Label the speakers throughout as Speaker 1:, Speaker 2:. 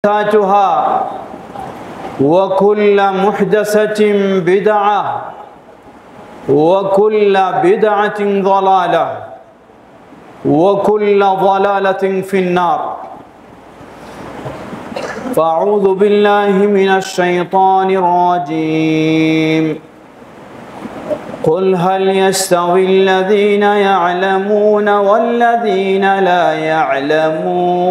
Speaker 1: محدثاتها وكل محدثة بدعة وكل بدعة ضلالة وكل ضلالة في النار فأعوذ بالله من الشيطان الرجيم قل هل يستوي الذين يعلمون والذين لا يعلمون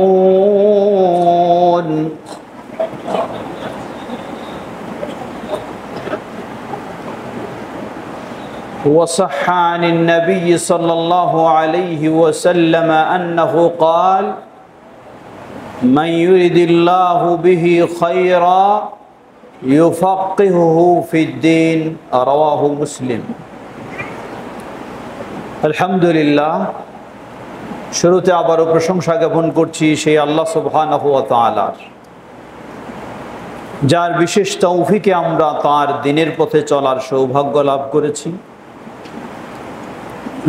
Speaker 1: وصح عن النبي صلى الله عليه وسلم أنه قال من يرد الله به خيرا يفقهه في الدين رواه مسلم আলহামদুলিল্লাহ শুরুতে আবারও প্রশংসা জ্ঞাপন করছি সেই আল্লাহ সুবহানাহু ওয়া তাআলার, যার বিশেষ তৌফিকে আমরা তার দিনের পথে চলার সৌভাগ্য লাভ করেছি,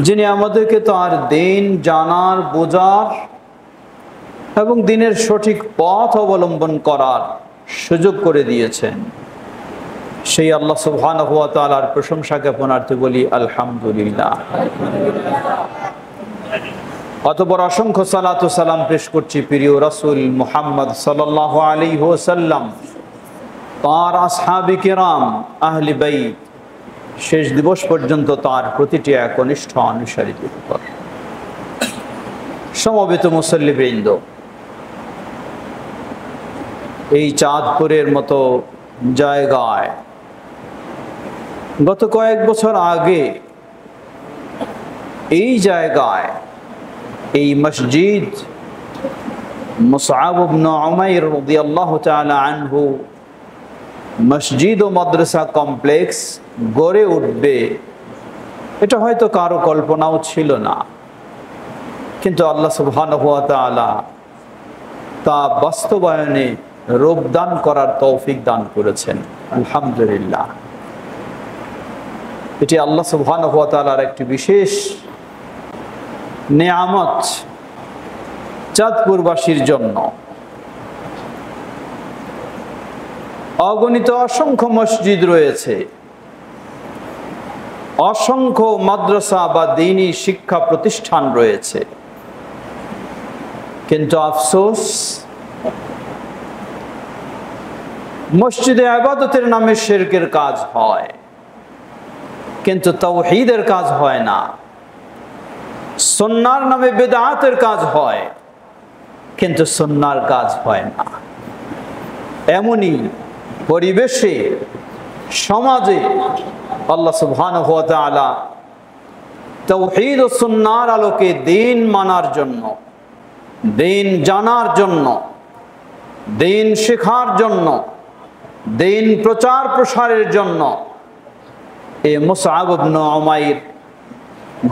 Speaker 1: যিনি আমাদেরকে তার দিন জানার, বোঝার এবং দিনের সঠিক পথ অবলম্বন করার সুযোগ করে দিয়েছেন। সেই আল্লাহ সুবহানাহু ওয়া তাআলার প্রশংসা জ্ঞাপনার্থে বলি আলহামদুলিল্লাহ। অতঃপর অসংখ্য সালাত ও সালাম পেশ করছি প্রিয় রাসূল মুহাম্মদ সাল্লাল্লাহু আলাইহি ওয়াসাল্লাম, তার আসহাবে কিরাম, আহলে বাইত, শেষ দিবস পর্যন্ত তার প্রতিটি একনিষ্ঠ অনুসারীদের উপর। সমবেত মুসল্লিবৃন্দ, এই চাঁদপুরের মতো জায়গায় গত কয়েক বছর আগে এই জায়গায় এই মসজিদ মুসআব ইবনে উমাইর রাদিয়াল্লাহু তাআলা আনহু মসজিদ ও মাদ্রাসা কমপ্লেক্স গড়ে উঠবে এটা হয়তো কারো কল্পনাও ছিল না, কিন্তু আল্লাহ সুবহানাহু ওয়া তাআলা তা বাস্তবায়নে রূপ দান করার তৌফিক দান করেছেন। আলহামদুলিল্লাহ, এটি আল্লাহ সুবহানাহু ওয়া তাআলার একটি বিশেষ নেয়ামত চাঁদপুরবাসীর জন্য। অগণিত অসংখ্য মসজিদ রয়েছে, অসংখ্য মাদ্রাসা বা দ্বীনি শিক্ষা প্রতিষ্ঠান রয়েছে, কিন্তু আফসোস মসজিদে ইবাদতের নামে শিরকের কাজ হয়, কিন্তু তাওহীদের কাজ হয় না। সুন্নাহর নামে বিদআতের কাজ হয়, কিন্তু সুন্নাহর কাজ হয় না। এমনই পরিবেশে, সমাজে আল্লাহ সুবহানাহু ওয়া তাআলা তাওহীদ ও সুন্নাহর আলোকে দ্বীন মানার জন্য, দ্বীন জানার জন্য, দ্বীন শেখার জন্য, দ্বীন প্রচার প্রসারের জন্য এই মুসআব ইবনে উমাইর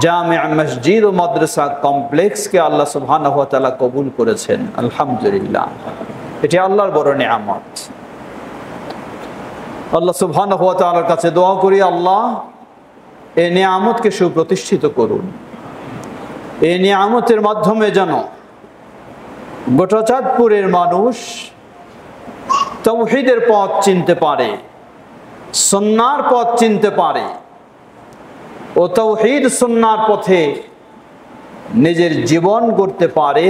Speaker 1: জামে মসজিদ ও মাদ্রাসা কমপ্লেক্সকে আল্লাহ সুবহানাহু ওয়া তাআলা কবুল করেছেন। আলহামদুলিল্লাহ, এটি আল্লাহর বড় নিয়ামত। আল্লাহ সুবহানাহু ওয়া তাআলার কাছে দোয়া করি, আল্লাহ এই নিয়ামতকে সুপ্রতিষ্ঠিত করুন। এই নিয়ামতের মাধ্যমে যেন গোটা চাঁদপুরের মানুষ তাওহীদের পথ চিনতে পারে, সুন্নাহর পথ চিনতে পারে ও তাওহীদ সুন্নাহর পথে নিজের জীবন গড়তে পারে।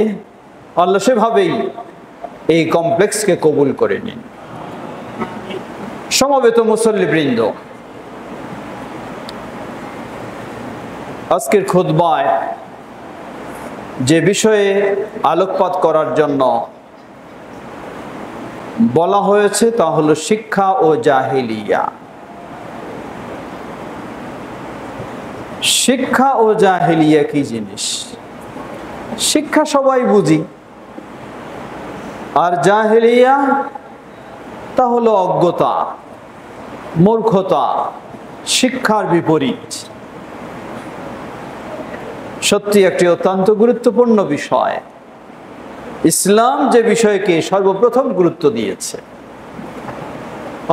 Speaker 1: আল্লাহ সেভাবেই এই কমপ্লেক্সকে কবুল করে নিন। সমবেত মুসল্লিবৃন্দ, আজকের খুতবায় যে বিষয়ে আলোকপাত করার জন্য বলা হয়েছে তা হলো শিক্ষা ও জাহেলিয়া। শিক্ষা ও জাহেলিয়া কি জিনিস? শিক্ষা সবাই বুঝি, আর জাহেলিয়া তা হলো অজ্ঞতা, মূর্খতা, শিক্ষার বিপরীত। সত্যি একটি অত্যন্ত গুরুত্বপূর্ণ বিষয়। ইসলাম যে বিষয়কে সর্বপ্রথম গুরুত্ব দিয়েছে,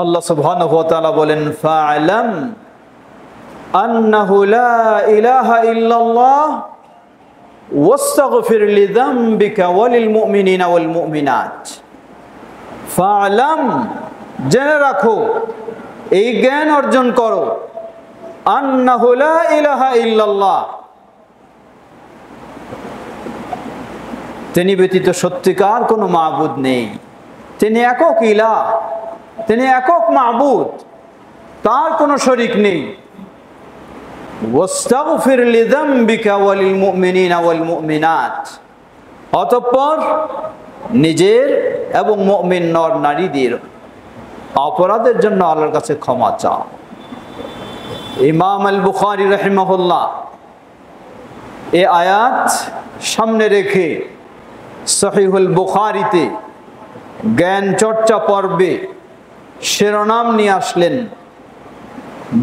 Speaker 1: আল্লাহ সুবহানাহু ওয়া তাআলা বলেন ফা'লাম আন্নাহু লা ইলাহা ইল্লাল্লাহ ওয়াস্তাগফির লিযামবিকা ওয়ালিল মুমিনিনা ওয়াল মুমিনাত। ফা'লাম, জেনে রাখো, এই জ্ঞান অর্জন করো, আন্নাহু লা ইলাহা ইল্লাল্লাহ, তিনি ব্যতীত সত্যিকার কোনো মাবুদ নেই, তিনি একক ইলাহ, তিনি একক মাবুদ, তার কোনো শরীক নেই। ওয়াস্তাগফির লিযামবিকা ওয়ালিল মুমিনিনা ওয়াল মুমিনাত, অতঃপর নিজের এবং মুমিন নর নারীদের অপরাধের জন্য আল্লাহর কাছে ক্ষমা চাও। ইমাম আল বুখারী রাহিমাহুল্লাহ এই আয়াত সামনে রেখে সহিহুল বুখারীতে জ্ঞান চর্চা পর্বে শিরোনাম নিয়ে আসলেন,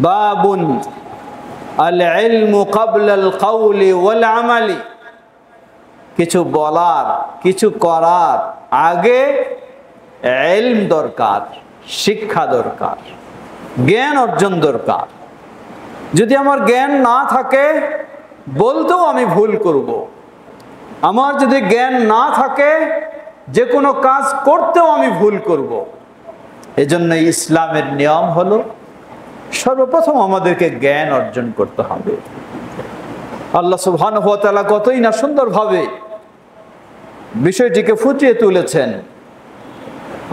Speaker 1: বাবুন আল ইলমু ক্বাবলা আল কাওলি ওয়াল আমালি, কিছু বলার, কিছু করার আগে ইলম দরকার, শিক্ষা দরকার, জ্ঞান অর্জন দরকার। যদি আমার জ্ঞান না থাকে বলতেও আমি ভুল করব, আমার যদি জ্ঞান না থাকে যে কোনো কাজ করতেও আমি ভুল করব। এজন্য ইসলামের নিয়ম হলো সর্বপ্রথম আমাদেরকে জ্ঞান অর্জন করতে হবে। আল্লাহ সুবহানাহু ওয়া তাআলা কতই না সুন্দরভাবে বিষয়টিকে ফুটিয়ে তুলেছেন।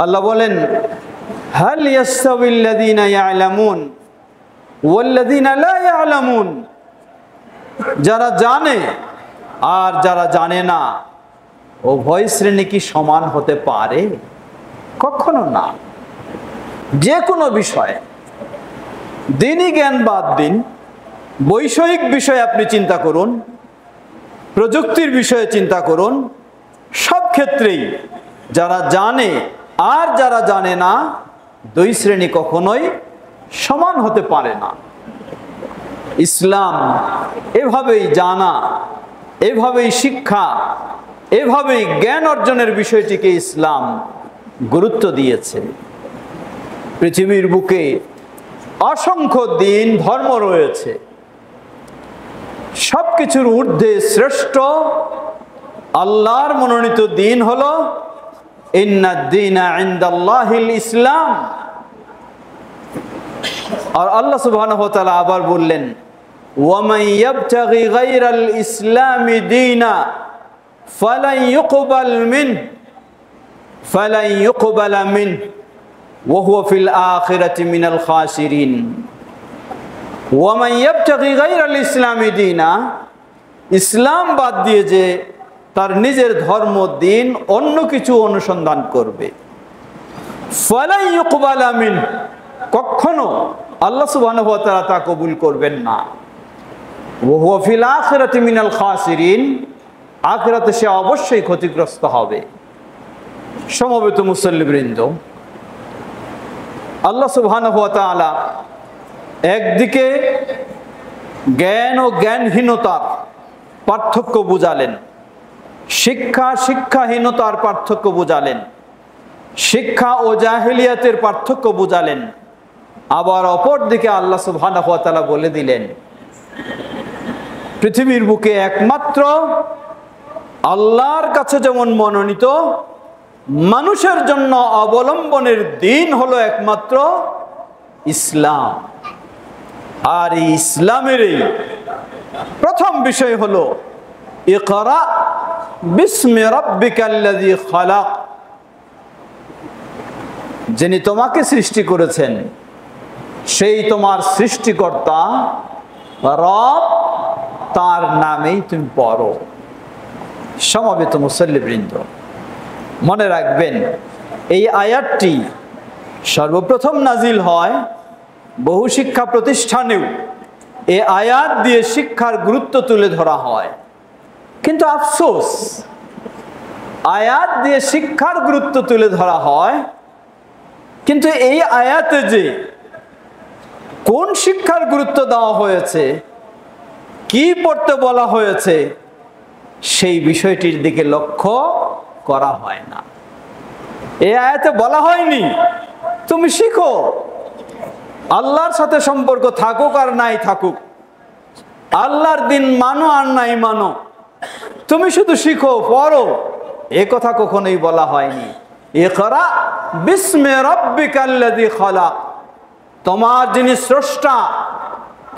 Speaker 1: আল্লাহ বলেন, হাল ইয়াস্তাবিল্লাযীনা ইয়ালামুন ওয়াল্লাযীনা লা ইয়ালামুন, যারা জানে আর যারা জানে না উভয় শ্রেণী কি সমান হতে পারে? কখনো না। যে কোনো বিষয়ে, দিনই জ্ঞান বাদ দিন, বৈষয়িক বিষয়ে আপনি চিন্তা করুন, প্রযুক্তির বিষয়ে চিন্তা করুন, সব ক্ষেত্রেই যারা জানে আর যারা জানে না দুই শ্রেণী কখনোই সমান হতে পারে না। ইসলাম এভাবেই জানা, এভাবেই শিক্ষা, এভাবেই জ্ঞান অর্জনের বিষয়টিকে ইসলাম গুরুত্ব দিয়েছে। পৃথিবীর বুকে অসংখ্য দিন ধর্ম রয়েছে, সবকিছুর ঊর্ধ্বে শ্রেষ্ঠ আল্লাহর মনোনীত দিন হলো ইন্নাদ-দীনা ইনদাল্লাহিল ইসলাম। আর আল্লাহ সুবহানাহু ওয়া তাআলা আবার বললেন, ওয়ামান ইয়াবতাগি গায়রাল ইসলামি দীনা ফালান ইউকবালা মিনহু ওয়া হুয়া ফিল আখিরাতি মিনাল খাসিরিন। ওয়ামান ইয়াবতাগি গায়রাল ইসলামি দীনা, ইসলাম বাদ দিয়ে যে তার নিজের ধর্ম দিন অন্য কিছু অনুসন্ধান করবে, ফালান ইউকবালা মিনহু, কখনো আল্লাহ সুবহানাহু ওয়া তাআলা তা কবুল করবেন না। ওয়া হুয়া ফিল আখিরাতি মিনাল খাসিরিন, আখিরাতে সে অবশ্যই ক্ষতিগ্রস্ত হবে। সমবেত মুসল্লিবৃন্দ, আল্লাহ সুবহানাহু ওয়া তাআলা একদিকে জ্ঞান ও জ্ঞানহীনতার পার্থক্য বুঝালেন, শিক্ষাহীনতার পার্থক্য বুঝালেন, শিক্ষা ও জাহেলিয়াতের পার্থক্য বুঝালেন। আবার অপর দিকে আল্লাহ সুবহানাহু ওয়া তাআলা বলে দিলেন, পৃথিবীর বুকে একমাত্র আল্লাহর কাছে যেমন মনোনীত, মানুষের জন্য অবলম্বনের দিন হলো একমাত্র ইসলাম। আর এই ইসলামের প্রথম বিষয় হলো ইকরা বিসমি রাব্বিকাল্লাযী খালাক, যিনি তোমাকে সৃষ্টি করেছেন সেই তোমার সৃষ্টিকর্তা রব, তার নামেই তুমি পড়ো। সমবেত মুসল্লিবৃন্দ, মনে রাখবেন এই আয়াতটি সর্বপ্রথম নাজিল হয় বহু শিক্ষা প্রতিষ্ঠানেও এই আয়াত দিয়ে শিক্ষার গুরুত্ব তুলে ধরা হয়। কিন্তু আফসোস, আয়াত দিয়ে শিক্ষার গুরুত্ব তুলে ধরা হয়, কিন্তু এই আয়াতে যে কোন শিক্ষার গুরুত্ব দেওয়া হয়েছে, কি পড়তে বলা হয়েছে, সেই বিষয়টির দিকে লক্ষ্য করা হয় না। এই আয়াতে বলা হয়নি তুমি শিখো, আল্লাহর সাথে সম্পর্ক থাকুক আর নাই থাকুক, আল্লাহর দিন মানো আর নাই মানো, তুমি শুধু শিখো, পড়ো, এ কথা কখনোই বলা হয়নি। ইকরা বিস্মি রাব্বিকাল্লাযী খালাক, তোমার যিনি স্রষ্টা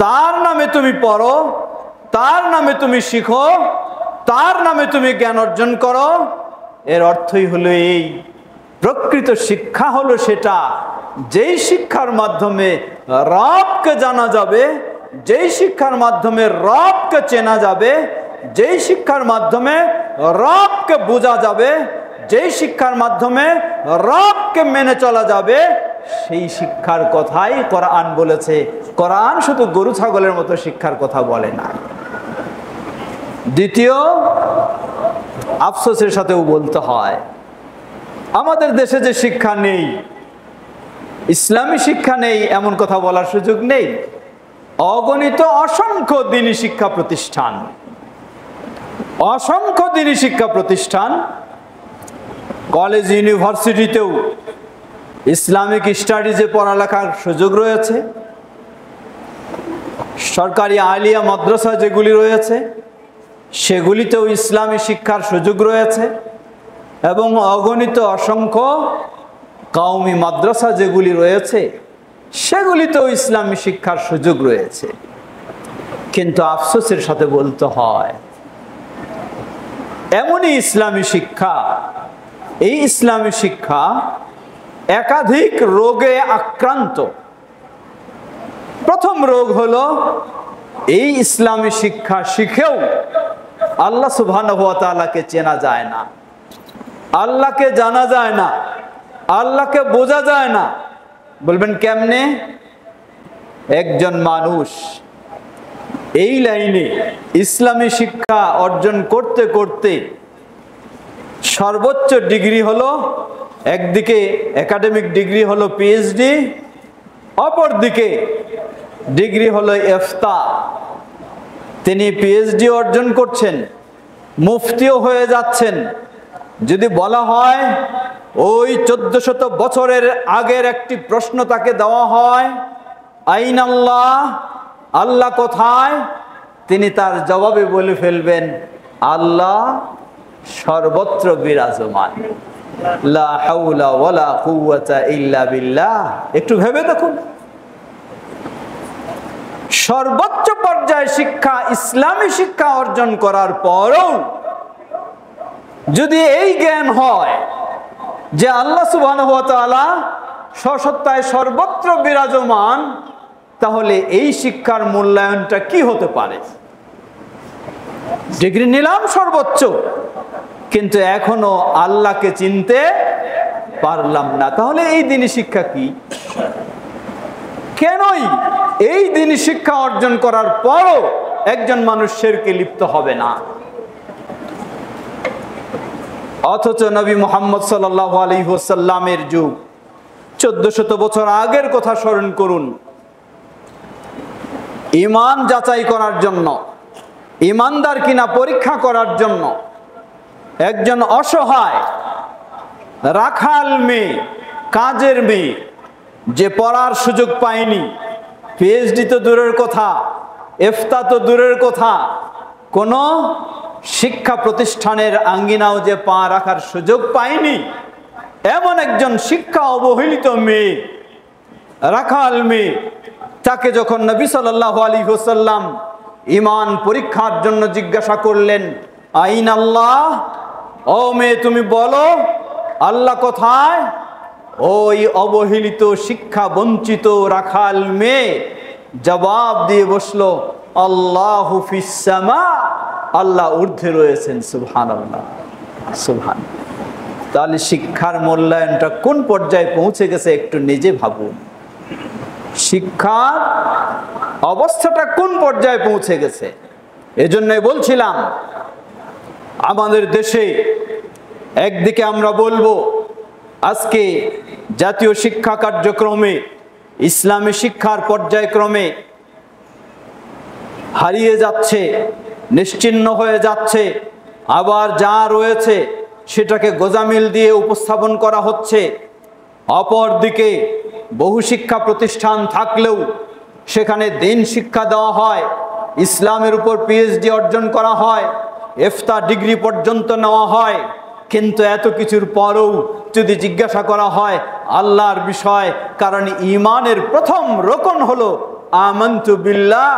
Speaker 1: তার নামে তুমি পড়ো, তার নামে তুমি শিখো, তার নামে তুমি জ্ঞান অর্জন করো। এর অর্থই হলো এই, প্রকৃত শিক্ষা হলো সেটা যেই শিক্ষার মাধ্যমে রবকে জানা যাবে, যেই শিক্ষার মাধ্যমে রবকে চেনা যাবে, যেই শিক্ষার মাধ্যমে রবকে বোঝা যাবে, যেই শিক্ষার মাধ্যমে রবকে মেনে চলা যাবে, সেই শিক্ষার কথাই কোরআন বলেছে। কোরআন শুধু গরু ছাগলের মতো শিক্ষার কথা বলে না। দ্বিতীয়, আফসোসের সাথেও বলতে হয়, আমাদের দেশে যে শিক্ষা নেই, ইসলামী শিক্ষা নেই এমন কথা বলার সুযোগ নেই। অগণিত অসংখ্য দ্বীনি শিক্ষা প্রতিষ্ঠান, অসংখ্য দ্বীনি শিক্ষা প্রতিষ্ঠান, কলেজ ইউনিভার্সিটিতেও ইসলামিক স্টাডিজে পড়ালেখার সুযোগ রয়েছে। সরকারি আলিয়া মাদ্রাসা যেগুলি রয়েছে সেগুলিতেও ইসলামী শিক্ষার সুযোগ রয়েছে, এবং অগণিত অসংখ্য কওমি মাদ্রাসা যেগুলি রয়েছে সেগুলিতেও ইসলামী শিক্ষার সুযোগ রয়েছে। কিন্তু আফসোসের সাথে বলতে হয়, এমনই ইসলামী শিক্ষা, এই ইসলামী শিক্ষা একাধিক রোগে আক্রান্ত। প্রথম রোগ হলো, এই ইসলামী শিক্ষা শিখেও আল্লাহ সুবহানাহু ওয়া তাআলাকে চেনা যায় না, আল্লাহকে জানা যায় না, আল্লাহকে বোঝা যায় না। বলবেন কেমনে? একজন মানুষ এই লাইনে ইসলামী শিক্ষা অর্জন করতে করতে সর্বোচ্চ ডিগ্রি হলো, একদিকে একাডেমিক ডিগ্রি হলো পিএইচডি, অপরদিকে ডিগ্রি হলো ইফতা। তিনি পিএইচডি অর্জন করছেন, মুফতিও হয়ে যাচ্ছেন। যদি বলা হয় ওই 1400 বছরের আগের একটি প্রশ্ন তাকে দেওয়া হয়, আইনাল্লাহ, আল্লাহ কোথায়, তিনি তার জবাবে বলে ফেলবেন, আল্লাহ সর্বত্র বিরাজমান, লা হাওলা ওয়ালা কুওয়াতা ইল্লা বিল্লাহ। একটু ভেবে দেখুন, সর্বোচ্চ পর্যায়ে শিক্ষা ইসলামী শিক্ষা অর্জন করার পরও যদি এই জ্ঞান হয় যে আল্লাহ সুবহানাহু ওয়া তাআলা সসত্তায় সর্বত্র বিরাজমান, তাহলে এই শিক্ষার মূল্যায়নটা কি হতে পারে? ডিগ্রি নিলাম সর্বোচ্চ, কিন্তু এখনো আল্লাহকে চিনতে পারলাম না, তাহলে এই দ্বীনি শিক্ষা কি? কেনই এই দ্বীনি শিক্ষা অর্জন করার পরও একজন মানুষ শিরকে লিপ্ত হবে না? অথচ নবী মুহাম্মদ সাল্লাল্লাহু আলাইহি ওয়াসাল্লামের যুগ, 1400 বছর আগের কথা স্মরণ করুন। ঈমান যাচাই করার জন্য, ঈমানদার কিনা পরীক্ষা করার জন্য একজন অসহায় রাখাল মেয়ে, কাজের মেয়ে, যে পড়ার সুযোগ পায়নি, পিএইচডি তো দূরের কথা, ইফতা তো দূরের কথা, কোনো শিক্ষা প্রতিষ্ঠানের আঙ্গিনাও যে পা রাখার সুযোগ পায়নি, এমন একজন শিক্ষা অবহেলিত মেয়ে, রাখাল মেয়ে, তাকে যখন নবী সাল্লাল্লাহু আলাইহি ওয়াসাল্লাম ঈমান পরীক্ষার জন্য জিজ্ঞাসা করলেন, আইন আল্লাহ, ও মেয়ে তুমি বলো আল্লাহ কোথায়, ওই অবহেলিত শিক্ষা বঞ্চিত রাখাল মেয়ে জবাব দিয়ে বসলো, আল্লাহু ফিস সামা, আল্লাহ ঊর্ধ্বে রয়েছেন। সুবহানাল্লাহ, সুবহান। তাহলে শিক্ষার মূল্যায়নটা কোন পর্যায়ে পৌঁছে গেছে একটু নিজে ভাবুন। শিক্ষার অবস্থাটা কোন পর্যায়ে পৌঁছে গেছে? এজন্যই বলছিলাম, আমাদের দেশে একদিকে আমরা বলবো আজকে জাতীয় শিক্ষা কার্যক্রমে ইসলামী শিক্ষার পর্যায়ক্রমে হারিয়ে যাচ্ছে, নিশ্চিহ্ন হয়ে যাচ্ছে, আবার যা রয়েছে সেটাকে গোজামিল দিয়ে উপস্থাপন করা হচ্ছে। অপরদিকে বহু শিক্ষা প্রতিষ্ঠান থাকলেও সেখানে দ্বীন শিক্ষা দেওয়া হয়, ইসলামের উপর পিএইচডি অর্জন করা হয়, ইফতা ডিগ্রি পর্যন্ত নেওয়া হয়, কিন্তু এত কিছুর পরেও যদি জিজ্ঞাসা করা হয় আল্লাহর বিষয়, কারণ ঈমানের প্রথম রকন হলো আমানতু বিল্লাহ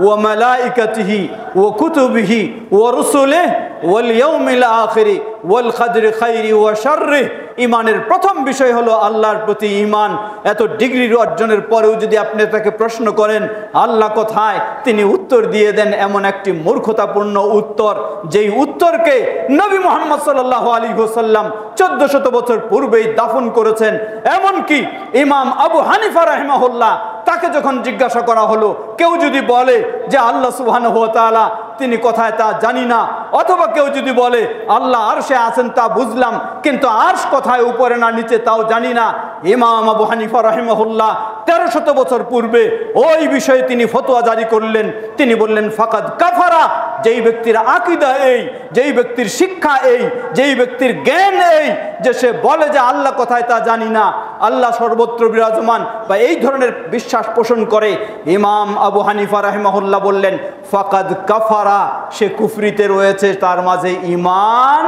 Speaker 1: ওয়া মালাইকাতিহি ওয়া কুতুবিহি ওয়া রুসুলিহি ওয়াল ইয়াউমিল আখির ওয়াল কদরি খাইরি ওয়া শাররি। ঈমানের প্রথম বিষয় হলো আল্লাহর প্রতি ঈমান। এত ডিগ্রি অর্জনের পরেও যদি আপনি তাকে প্রশ্ন করেন আল্লাহ কোথায়, তিনি উত্তর দিয়ে দেন এমন একটি মূর্খতাপূর্ণ উত্তর, যেই উত্তরকে নবী মুহাম্মদ সাল্লাল্লাহু আলাইহি ওয়াসাল্লাম 1400 বছর পূর্বেই দাফন করেছেন। এমনকি ইমাম আবু হানিফা রাহিমাহুল্লাহ, তাকে যখন জিজ্ঞাসা করা হলো, কেউ যদি বলে যে আল্লাহ সুবহানাহু ওয়া তাআলা তিনি কোথায় তা জানি না, অথবা কেউ যদি বলে আল্লাহ আরশে আছেন তা বুঝলাম, কিন্তু আরশ কোথায় উপরে না নিচে তাও জানি না, ইমাম আবু হানিফা রাহিমাহুল্লাহ 1300 বছর পূর্বে ওই বিষয়ে তিনি ফতোয়া জারি করলেন। তিনি বললেন ফাকাদ কাফারা, যেই ব্যক্তির আকীদা এই, যেই ব্যক্তির শিক্ষা এই, যেই ব্যক্তির জ্ঞান এই, যে সে বলে যে আল্লাহ কোথায় তা জানি না, আল্লাহ সর্বত্র বিরাজমান, বা এই ধরনের বিশ্বাস পোষণ করে, ইমাম আবু হানিফা রাহিমাহুল্লাহ বললেন ফাকাদ কাফারা, সে কুফরিতে রয়েছে, তার মাঝে ঈমান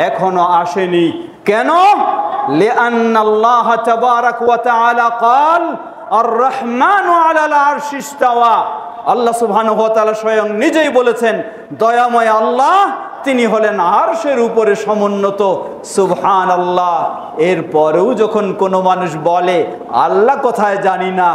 Speaker 1: এখনো আসেনি। কেন? লিআন্নাল্লাহ তাবারাক ওয়া তাআলা ক্বাল আর রহমানু আলাল আরশি ইস্তাওয়া। আল্লাহ সুবহানাহু ওয়া তাআলা স্বয়ং নিজেই বলেছেন, দয়াময় আল্লাহ তিনি হলেন আরশের উপরে সমুন্নত। সুবহানাল্লাহ। এরপরেও যখন কোনো মানুষ বলে আল্লাহ কোথায় জানি না,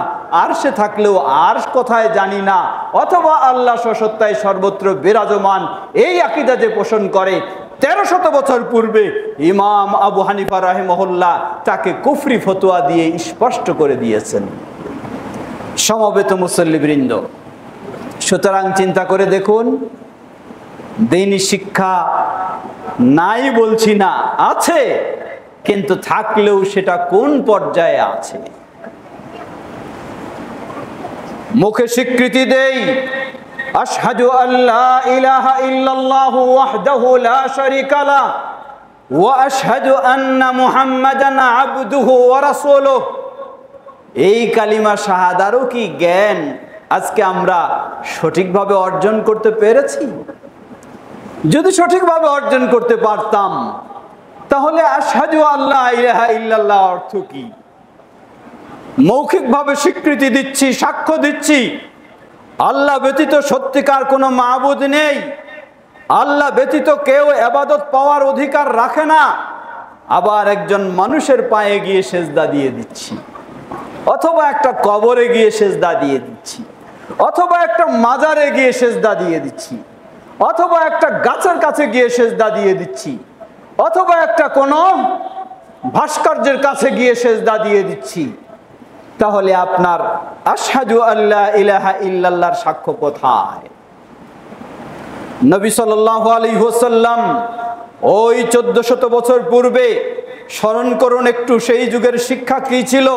Speaker 1: আরশে থাকলেও আরশ কোথায় জানি না, অথবা আল্লাহ সসত্তায় সর্বত্র বিরাজমান, এই আকীদা যে পোষণ করে, 1300 বছর পূর্বে ইমাম আবু হানিফা রাহিমাহুল্লাহ তাকে কুফরি ফতোয়া দিয়ে স্পষ্ট করে দিয়েছেন। সমবেত মুসল্লিবৃন্দ, সুতরাং চিন্তা করে দেখুন, দ্বীনি শিক্ষা নাই বলছি না, আছে, কিন্তু থাকলেও সেটা কোন পর্যায়ে আছে। মুখে স্বীকৃতি দেই আশহাদু আল্লা ইলাহা ইল্লাল্লাহু ওয়াহদাহু লা শারীকা লাহ ওয়া আশহাদু আন্না মুহাম্মাদান আবদুহু ওয়া রাসূলুহু। এই কালিমা শাহাদারও কি জ্ঞান আজকে আমরা সঠিকভাবে অর্জন করতে পেরেছি? যদি সঠিকভাবে অর্জন করতে পারতাম তাহলে আশহাদু আল্লা ইলাহা ইল্লাল্লাহ অর্থ কি? মৌখিকভাবে স্বীকৃতি দিচ্ছি, সাক্ষ্য দিচ্ছি আল্লাহ ব্যতীত সত্যিকার কোনো মাবুদ নেই, আল্লাহ ব্যতীত কেউ ইবাদত পাওয়ার অধিকার রাখে না, আবার একজন মানুষের পায়ে গিয়ে সেজদা দিয়ে দিচ্ছি, অথবা একটা কবরে গিয়ে সেজদা দিয়ে দিচ্ছি, অথবা একটা মাজারে গিয়ে সেজদা দিয়ে দিচ্ছি, অথবা একটা গাছের কাছে গিয়ে সেজদা দিয়ে দিচ্ছি, অথবা একটা কোনো ভাস্কর্যের কাছে গিয়ে সেজদা দিয়ে দিচ্ছি, তাহলে আপনার আশহাদু আল্লা ইলাহা ইল্লাল্লাহর সাক্ষ্য কোথায়? নবী সাল্লাল্লাহু আলাইহি ওয়াসাল্লাম ওই 1400 বছর পূর্বে, স্মরণ করুন একটু সেই যুগের শিক্ষা কি ছিল।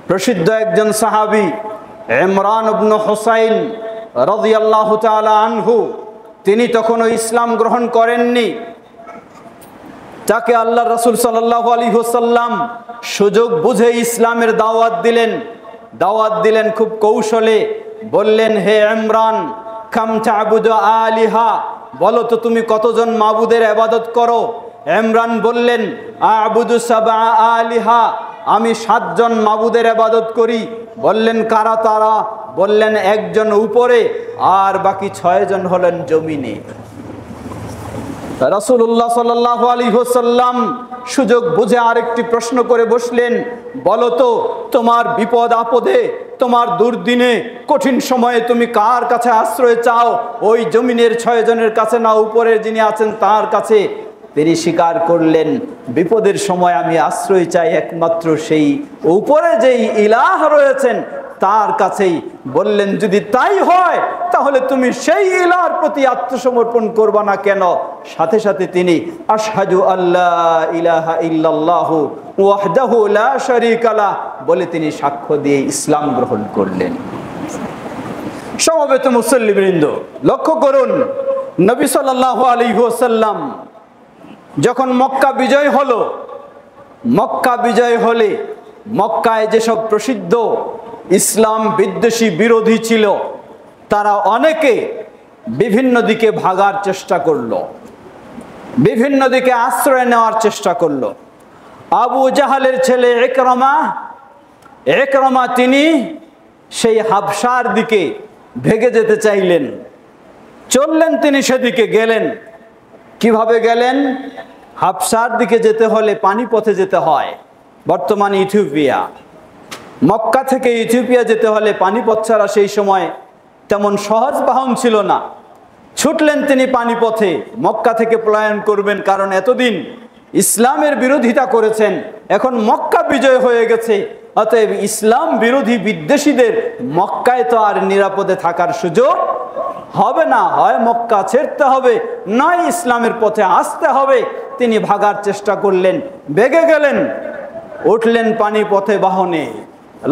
Speaker 1: প্রসিদ্ধ একজন সাহাবী ইমরান ইবনে হুসাইন রাদিয়াল্লাহু তাআলা আনহু, তিনি তখনও ইসলাম গ্রহণ করেননি। তাকে আল্লাহ রাসূল সাল্লাল্লাহু আলাইহি ওয়াসাল্লাম সুযোগ বুঝে ইসলামের দাওয়াত দিলেন খুব কৌশলে। বললেন, হে ইমরান, কাম তা'বুদু আলিহা, বলো তো তুমি কতজন মাবুদের ইবাদত করো? ইমরান বললেন, আ'বুদু সাবআ আলিহা, আমি 7 জন মাবুদের ইবাদত করি। বললেন, কারা তারা? বললেন, একজন উপরে আর বাকি 6 জন হলেন জমিনে। রাসূলুল্লাহ সাল্লাল্লাহু আলাইহি ওয়াসাল্লাম সুযোগ বুঝে আরেকটি প্রশ্ন করে বসলেন, বলো তো তোমার বিপদ আপদে, তোমার দুর্দিনে, কঠিন সময়ে তুমি কার কাছে আশ্রয় চাও? ওই জমিনের 6 জনের কাছে না উপরে যিনি আছেন তার কাছে? তিনি স্বীকার করলেন, বিপদের সময় আমি আশ্রয় চাই একমাত্র সেই উপরে যেই ইলাহ রয়েছেন তার কাছেই। বললেন, যদি তাই হয় তাহলে তুমি সেই ইলাহর প্রতি আত্মসমর্পণ করবা না কেন? সাথে সাথে তিনি আশহাদু আল্লা ইলাহা ইল্লাল্লাহু ওয়াহদাহু লা শারীকা লাহ বলে তিনি সাক্ষ্য দিয়ে ইসলাম গ্রহণ করলেন। সমবেত মুসল্লিবৃন্দ, লক্ষ্য করুন, নবী সাল্লাল্লাহু আলাইহি ওয়াসাল্লাম যখন মক্কা বিজয় হলো, মক্কা বিজয় হলে মক্কায় যেসব প্রসিদ্ধ ইসলাম বিদ্বেষী বিরোধী ছিল তারা অনেকে বিভিন্ন দিকে ভাগার চেষ্টা করলো। বিভিন্ন দিকে আশ্রয় নেওয়ার চেষ্টা করলো। আবু জাহালের ছেলে ইকরামা তিনি সেই হাবশার দিকে ভেগে যেতে চাইলেন, চললেন তিনি সেদিকে গেলেন। কিভাবে গেলেন? হাবশার দিকে যেতে হলে পানিপথে যেতে হয়, বর্তমান ইথিওপিয়া। মক্কা থেকে ইথিওপিয়া যেতে হলে পানিপথ ছাড়া সেই সময় তেমন সহজ বাহন ছিল না। ছুটলেন তিনি পানিপথে, মক্কা থেকে পলায়ন করবেন, কারণ এতদিন ইসলামের বিরোধিতা করেছেন, এখন মক্কা বিজয় হয়ে গেছে, অতএব ইসলাম বিরোধী বিদ্বেষীদের মক্কায় তো আর নিরাপদে থাকার সুযোগ হবে না, হয় মক্কা ছেড়তে হবে, নয় ইসলামের পথে আসতে হবে। তিনি ভাগার চেষ্টা করলেন, বেগে গেলেন, উঠলেন পানিপথে বাহনে,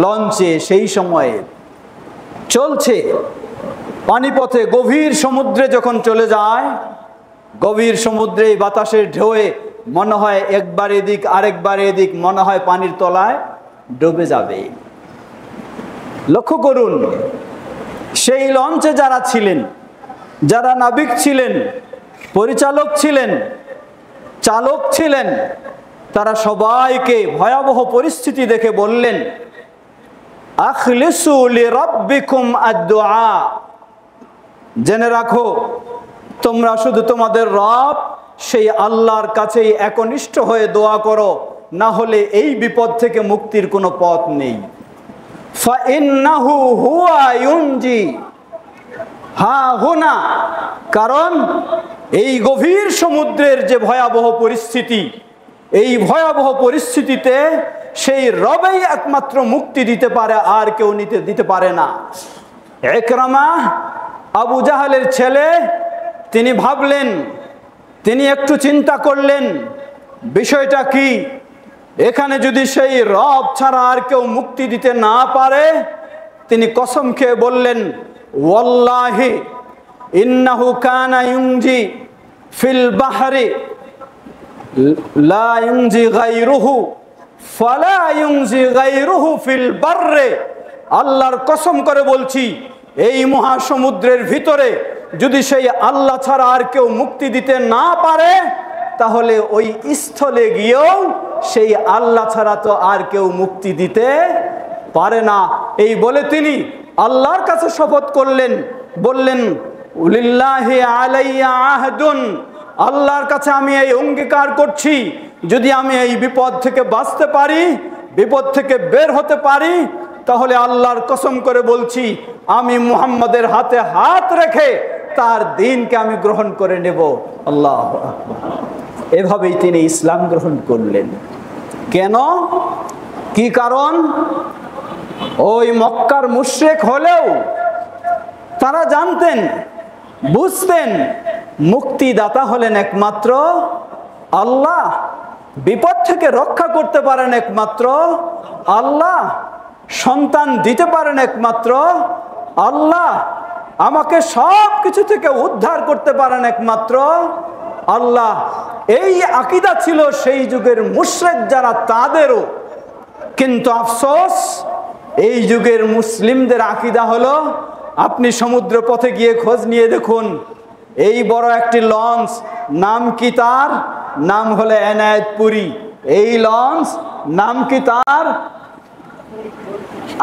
Speaker 1: লঞ্চে। সেই সময়ে চলছে পানিপথে, গভীর সমুদ্রে যখন চলে যায়, গভীর সমুদ্রে বাতাসের ঢেউয়ে মনে হয় একবার এদিক আরেকবার এদিক, মনে হয় পানির তলায় ডুবে যাবে। লক্ষ্য করুন, সেই লঞ্চে যারা ছিলেন, যারা নাবিক ছিলেন, পরিচালক ছিলেন, চালক ছিলেন, তারা সবাইকে ভয়াবহ পরিস্থিতি দেখে বললেন, আখলিসু লিরাব্বিকুম আদ-দুআ, জেনে রাখো তোমরা শুধু তোমাদের রব সেই আল্লাহর কাছেই একনিষ্ঠ হয়ে দোয়া করো, না হলে এই বিপদ থেকে মুক্তির কোনো পথ নেই। ফাইন্নাহু হুয়া ইউনজি হা হুনা, কারণ এই গভীর সমুদ্রের যে ভয়াবহ পরিস্থিতি, এই ভয়াবহ পরিস্থিতিতে সেই রবেই একমাত্র মুক্তি দিতে পারে, আর কেউ দিতে পারে না। ইকরামা আবু জাহালের ছেলে, তিনি ভাবলেন, তিনি একটু চিন্তা করলেন, বিষয়টা কি? এখানে যদি সেই রব ছাড়া আর কেউ মুক্তি দিতে না পারে, তিনি কসম খেয়ে বললেন, ওয়াল্লাহি ইন্নাহু কানা ইউনজি ফিল বাহরি লা ইউনজি গায়রুহু ফালা ইউনজি গায়রুহু ফিল বাররে। আল্লাহর কসম করে বলছি, এই মহাসমুদ্রের ভিতরে যদি সেই আল্লাহ ছাড়া আর কেউ মুক্তি দিতে না পারে, তাহলে ওই স্থলে গিয়েও সেই আল্লাহ ছাড়া তো আর কেউ মুক্তি দিতে পারে না। এই বলে তিনি আল্লাহর কাছে শপথ করলেন, বললেন, উলিল্লাহি আলাইয়া আহদুন, আল্লাহর কাছে আমি এই অঙ্গীকার করছি, যদি আমি এই বিপদ থেকে বাঁচতে পারি, বিপদ থেকে বের হতে পারি, তাহলে আল্লাহর কসম করে বলছি, আমি মুহাম্মাদের হাতে হাত রেখে তার দ্বীনকে আমি গ্রহণ করে নেব। আল্লাহু আকবার। এভাবেই তিনি ইসলাম গ্রহণ করলেন। কেন? কি কারণ? ওই মক্কার মুশরিক হলেও তারা জানতেন, বুঝতেন, মুক্তিদাতা হলেন একমাত্র আল্লাহ, বিপদ থেকে রক্ষা করতে পারেন একমাত্র আল্লাহ, সন্তান দিতে পারেন একমাত্র আল্লাহ, আমাকে সব কিছু থেকে উদ্ধার করতে পারেন একমাত্র আল্লাহ। এই আকীদা ছিল সেই যুগের মুশরিক যারা, তাদেরও। কিন্তু আফসোস, এই যুগের মুসলিমদের আকীদা হলো, আপনি সমুদ্র পথে গিয়ে খোঁজ নিয়ে দেখুন, এই বড় একটি লঞ্চ, নাম কি তার? নাম হলো এনায়েতপুরী। এই লঞ্চ নাম কি তার?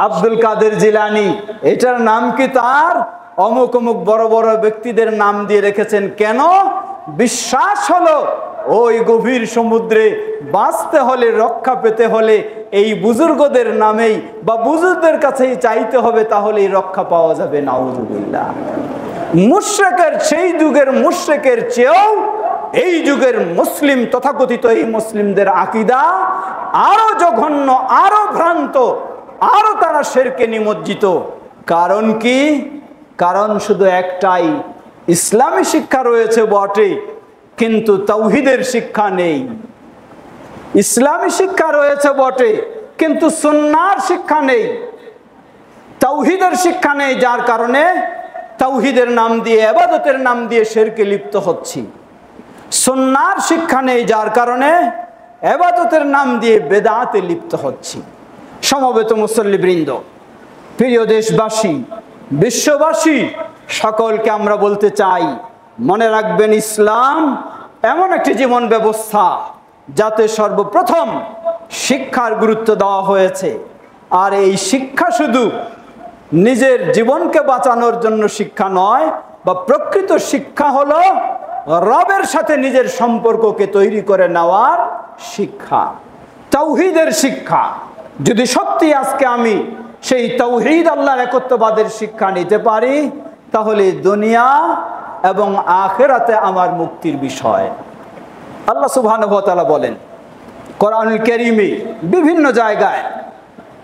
Speaker 1: আব্দুল কাদের জিলানী। এটার নাম কি তার? অমুক অমুক বড় বড় ব্যক্তিদের নাম দিয়ে রেখেছেন। কেন? বিশ্বাস হলো ওই গভীর সমুদ্রে বাঁচতে হলে, রক্ষা পেতে হলে এই বুজুর্গদের নামেই বা বুজুর্গদের কাছেই চাইতে হবে, তাহলেই রক্ষা পাওয়া যাবে। নাউযুবিল্লাহ। মুশরিকের, সেই যুগের মুশরিকের চেয়েও এই যুগের মুসলিম, তথাকথিত এই মুসলিমদের আকীদা আরো জঘন্য, আরো ভ্রান্ত, আরো তারা শিরকে নিমজ্জিত। কারণ কি? কারণ শুধু একটাই, ইসলামী শিক্ষা রয়েছে বটে, কিন্তু তাওহীদের শিক্ষা নেই। ইসলামী শিক্ষা রয়েছে বটে, কিন্তু সুন্নাহর শিক্ষা নেই, তাওহীদের শিক্ষা নেই। যার কারণে তাওহীদের নাম দিয়ে, ইবাদতের নাম দিয়ে শিরকে লিপ্ত হচ্ছি। সুন্নাহর শিক্ষা নেই, যার কারণে ইবাদতের নাম দিয়ে বেদাতে লিপ্ত হচ্ছি। সমবেত মুসল্লিবৃন্দ, প্রিয় দেশবাসী, বিশ্ববাসী, সকলকে আমরা বলতে চাই, মনে রাখবেন, ইসলাম এমন একটি জীবন ব্যবস্থা যাতে সর্বপ্রথম শিক্ষার গুরুত্ব দেওয়া হয়েছে। আর এই শিক্ষা শুধু নিজের জীবনকে বাঁচানোর জন্য শিক্ষা নয়, বা প্রকৃত শিক্ষা হলো রবের সাথে নিজের সম্পর্ককে তৈরি করে নেওয়ার শিক্ষা, তাওহীদের শিক্ষা। যদি সত্যি আজকে আমি সেই তাওহীদ আল্লাহর একত্ববাদের শিক্ষা নিতে পারি, তাহলে দুনিয়া এবং আখিরাতে আমার মুক্তির বিষয়। আল্লাহ সুবহানাহু ওয়া তাআলা বলেন কোরআনুল কারীমে বিভিন্ন জায়গায়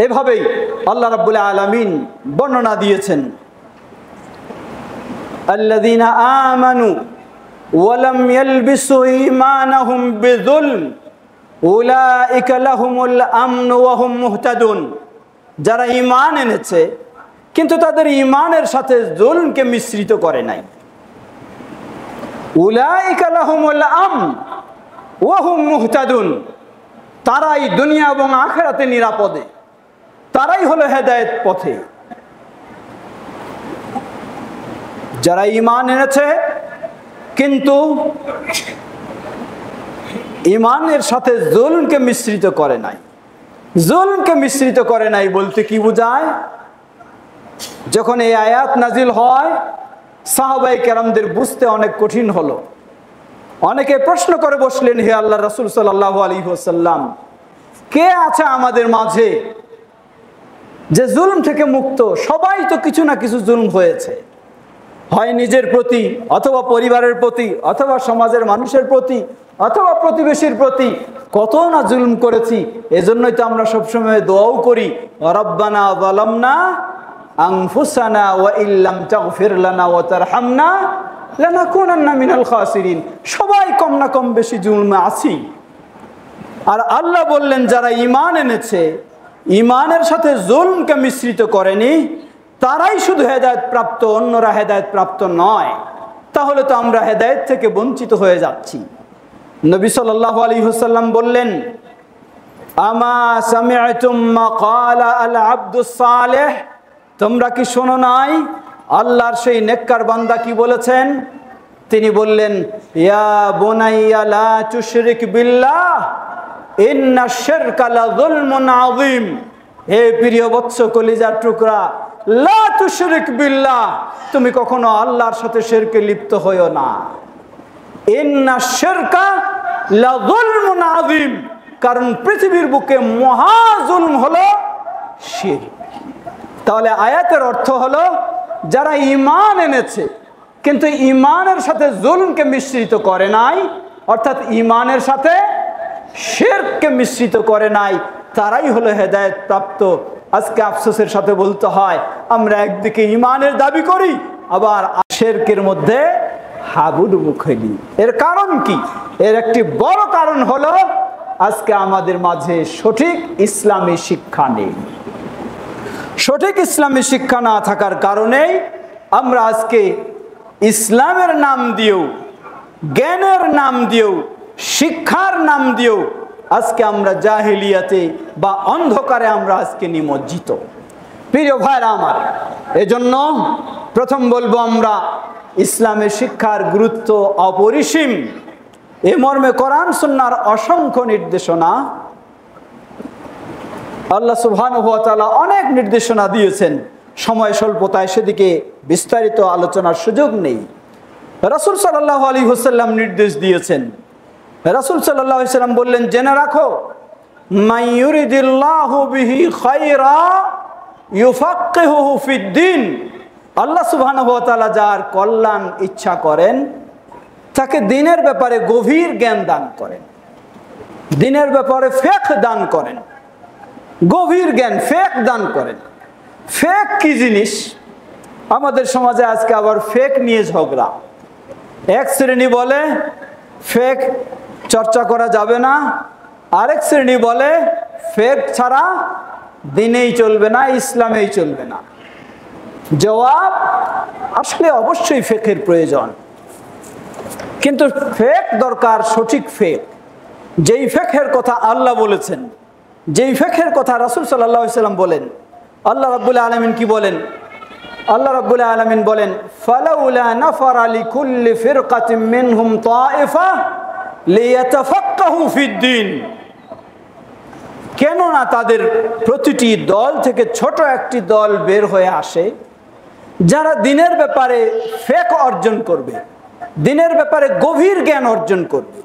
Speaker 1: এভাবেই আল্লাহ রাব্বুল আলামিন বর্ণনা দিয়েছেন, আল্লাযীনা আমানু ওয়া লাম ইয়ালবিসু ঈমানাহুম বিযুলম উলাইকা লাহুমুল আমনু ওয়া হুম মুহতাদুন। যারা ঈমান এনেছে কিন্তু তাদের ঈমানের সাথে জুলমকে মিশ্রিত করে নাই, উলাইকা লাহুমুল আমন ওয়া হুম মুহতাদুন, তারাই দুনিয়া এবং আখিরাতে নিরাপদে, তারাই হলো হেদায়েত পথে। যারা ঈমান এনেছে কিন্তু ঈমানের সাথে জুলমকে মিশ্রিত করে নাই। জুলমকে মিশ্রিত করে নাই বলতে কি বোঝায়? যখন এই আয়াত নাজিল হয়, সাহাবায়ে কেরামদের বুঝতে অনেক কঠিন হলো। অনেকে প্রশ্ন করে বসলেন, হে আল্লাহর রাসূল সাল্লাল্লাহু আলাইহি ওয়াসাল্লাম, কে আছে আমাদের মাঝে যে জুলম থেকে মুক্ত? সবাই তো কিছু না কিছু জুলম হয়েছে, হয় নিজের প্রতি, অথবা পরিবারের প্রতি, অথবা সমাজের মানুষের প্রতি, অথবা প্রতিবেশীর প্রতি। কত না জুলম করেছি। এজন্যই তো আমরা সবসময় দোয়াও করি, রব্বানা যালামনা আনফুসানা ওয়া ইল্লাম তাগফির লানা ওয়া তারহামনা লানাকুনান্না মিনাল খাসিরিন। সবাই কম না কম বেশি জুলমে আছি। আর আল্লাহ বললেন যারা ঈমান এনেছে, ঈমানের সাথে জুলমকে মিশ্রিত করেনি, তারাই শুধু হেদায়েত প্রাপ্ত, অন্যরা হেদায়েত প্রাপ্ত নয়। তাহলে তো আমরা হেদায়েত থেকে বঞ্চিত হয়ে যাচ্ছি। নবী সাল্লাল্লাহু আলাইহি ওয়াসাল্লাম বললেন, আমা সামি'তুম মা ক্বালা আল আবদুস সালেহ, তোমরা কি শোনো নাই আল্লাহর সেই নেককার বান্দা কি বলেছেন? তিনি বললেন, ইয়া বুনাইয়া লা তুশরিক বিল্লাহ ইন্নাশ শিরকা লাযুলমুন আযীম। হে প্রিয় বৎস, কলিজার টুকরা, লা তুশরিক বিল্লাহ, তুমি কখনো আল্লাহর সাথে শিরকে লিপ্ত হইও না। ইন্নাশ শিরকা লাযুলমুন আযীম, কারণ পৃথিবীর বুকে মহা জুলম হলো শিরক। তাহলে আয়াতের অর্থ হলো যারা ঈমান এনেছে কিন্তু ঈমানের সাথে জুলমকে মিশ্রিত করে নাই, অর্থাৎ ঈমানের সাথে শিরককে মিশ্রিত করে নাই, তারাই হলো হেদায়েত প্রাপ্ত। আজকে আফসোসের সাথে বলতে হয়, আমরা একদিকে ঈমানের দাবি করি, আবার শিরকের মধ্যে হাবুডুবু খেলি। এর কারণ কি? এর একটি বড় কারণ হলো আজকে আমাদের মাঝে সঠিক ইসলামী শিক্ষা নেই। সঠিক ইসলামী শিক্ষা না থাকার কারণেই আমরা আজকে ইসলামের নাম দিয়েও, জ্ঞানের নাম দিয়েও, শিক্ষার নাম দিয়েও আজকে আমরা জাহেলিয়াতে বা অন্ধকারে আমরা আজকে নিমজ্জিত। প্রিয় ভাইরা আমার, এজন্য প্রথম বলবো আমরা ইসলামের শিক্ষার গুরুত্ব অপরিসীম। এ মর্মে কোরআন সুন্নাহর অসংখ্য নির্দেশনা, আল্লাহ সুবহানাহু ওয়া তাআলা অনেক নির্দেশনা দিয়েছেন। সময় স্বল্পতায় সেদিকে বিস্তারিত আলোচনার সুযোগ নেই। রাসূল সাল্লাল্লাহু আলাইহি ওয়াসাল্লাম নির্দেশ দিয়েছেন। রাসূল সাল্লাল্লাহু আলাইহি ওয়াসাল্লাম বললেন, জেনে রাখো, মান ইউরিদিল্লাহু বিহি খায়রা ইউফাক্কিহুহু ফিদ্দিন। আল্লাহ সুবহানাহু ওয়া তাআলা যার কল্যাণ ইচ্ছা করেন তাকে দ্বীনের ব্যাপারে গভীর জ্ঞান দান করেন, দ্বীনের ব্যাপারে ফিকহ দান করেন, গভীর জ্ঞান ফিকহ দান করেন। ফিকহ কি জিনিস? আমাদের সমাজে আজকে আবার ফিকহ নিয়ে ঝগড়া। এক শ্রেণী বলে ফিকহ চর্চা করা যাবে না, আরেক শ্রেণী বলে ফিকহ ছাড়া দ্বীনেই চলবে না, ইসলামেই চলবে না। জবাব, আসলে অবশ্যই ফিকহের প্রয়োজন, কিন্তু ফিকহ দরকার সঠিক ফিকহ, যেই ফিকহের কথা আল্লাহ বলেছেন, যেই ফিকহের কথা রাসূল সাল্লাল্লাহু আলাইহি ওয়াসাল্লাম বলেন। আল্লাহ রাব্বুল আলামিন কি বলেন? আল্লাহ রাব্বুল আলামিন বলেন, ফালাউলা নাফারা লিকুল্লি ফিরকাতিন মিনহুম তায়েফা লিয়াতাফাক্কাহু ফিদ্দিন, কেননা তাদের প্রতিটি দল থেকে ছোট একটি দল বের হয়ে আসে যারা দিনের ব্যাপারে ফিকহ অর্জন করবে, দিনের ব্যাপারে গভীর জ্ঞান অর্জন করবে।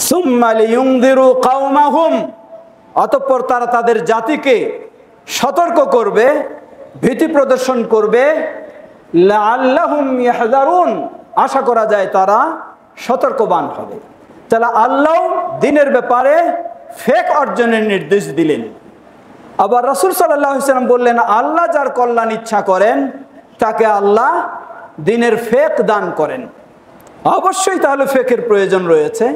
Speaker 1: সুম্মা লিয়ুনযিরু কওমাহুম, অতঃপর তারা তাদের জাতিকে সতর্ক করবে, ভীতি প্রদর্শন করবে। লাআল্লাহুম ইয়াহযারুন, আশা করা যায় তারা সতর্কবান হবে। তাহলে আল্লাহ দিনের ব্যাপারে ফিকহ অর্জনের নির্দেশ দিলেন। আবার রাসূল সাল্লাল্লাহু আলাইহি ওয়াসাল্লাম বললেন, আল্লাহ যার কল্যাণ ইচ্ছা করেন তাকে আল্লাহ দিনের ফিকহ দান করেন। অবশ্যই তাহলে ফিকহের প্রয়োজন রয়েছে,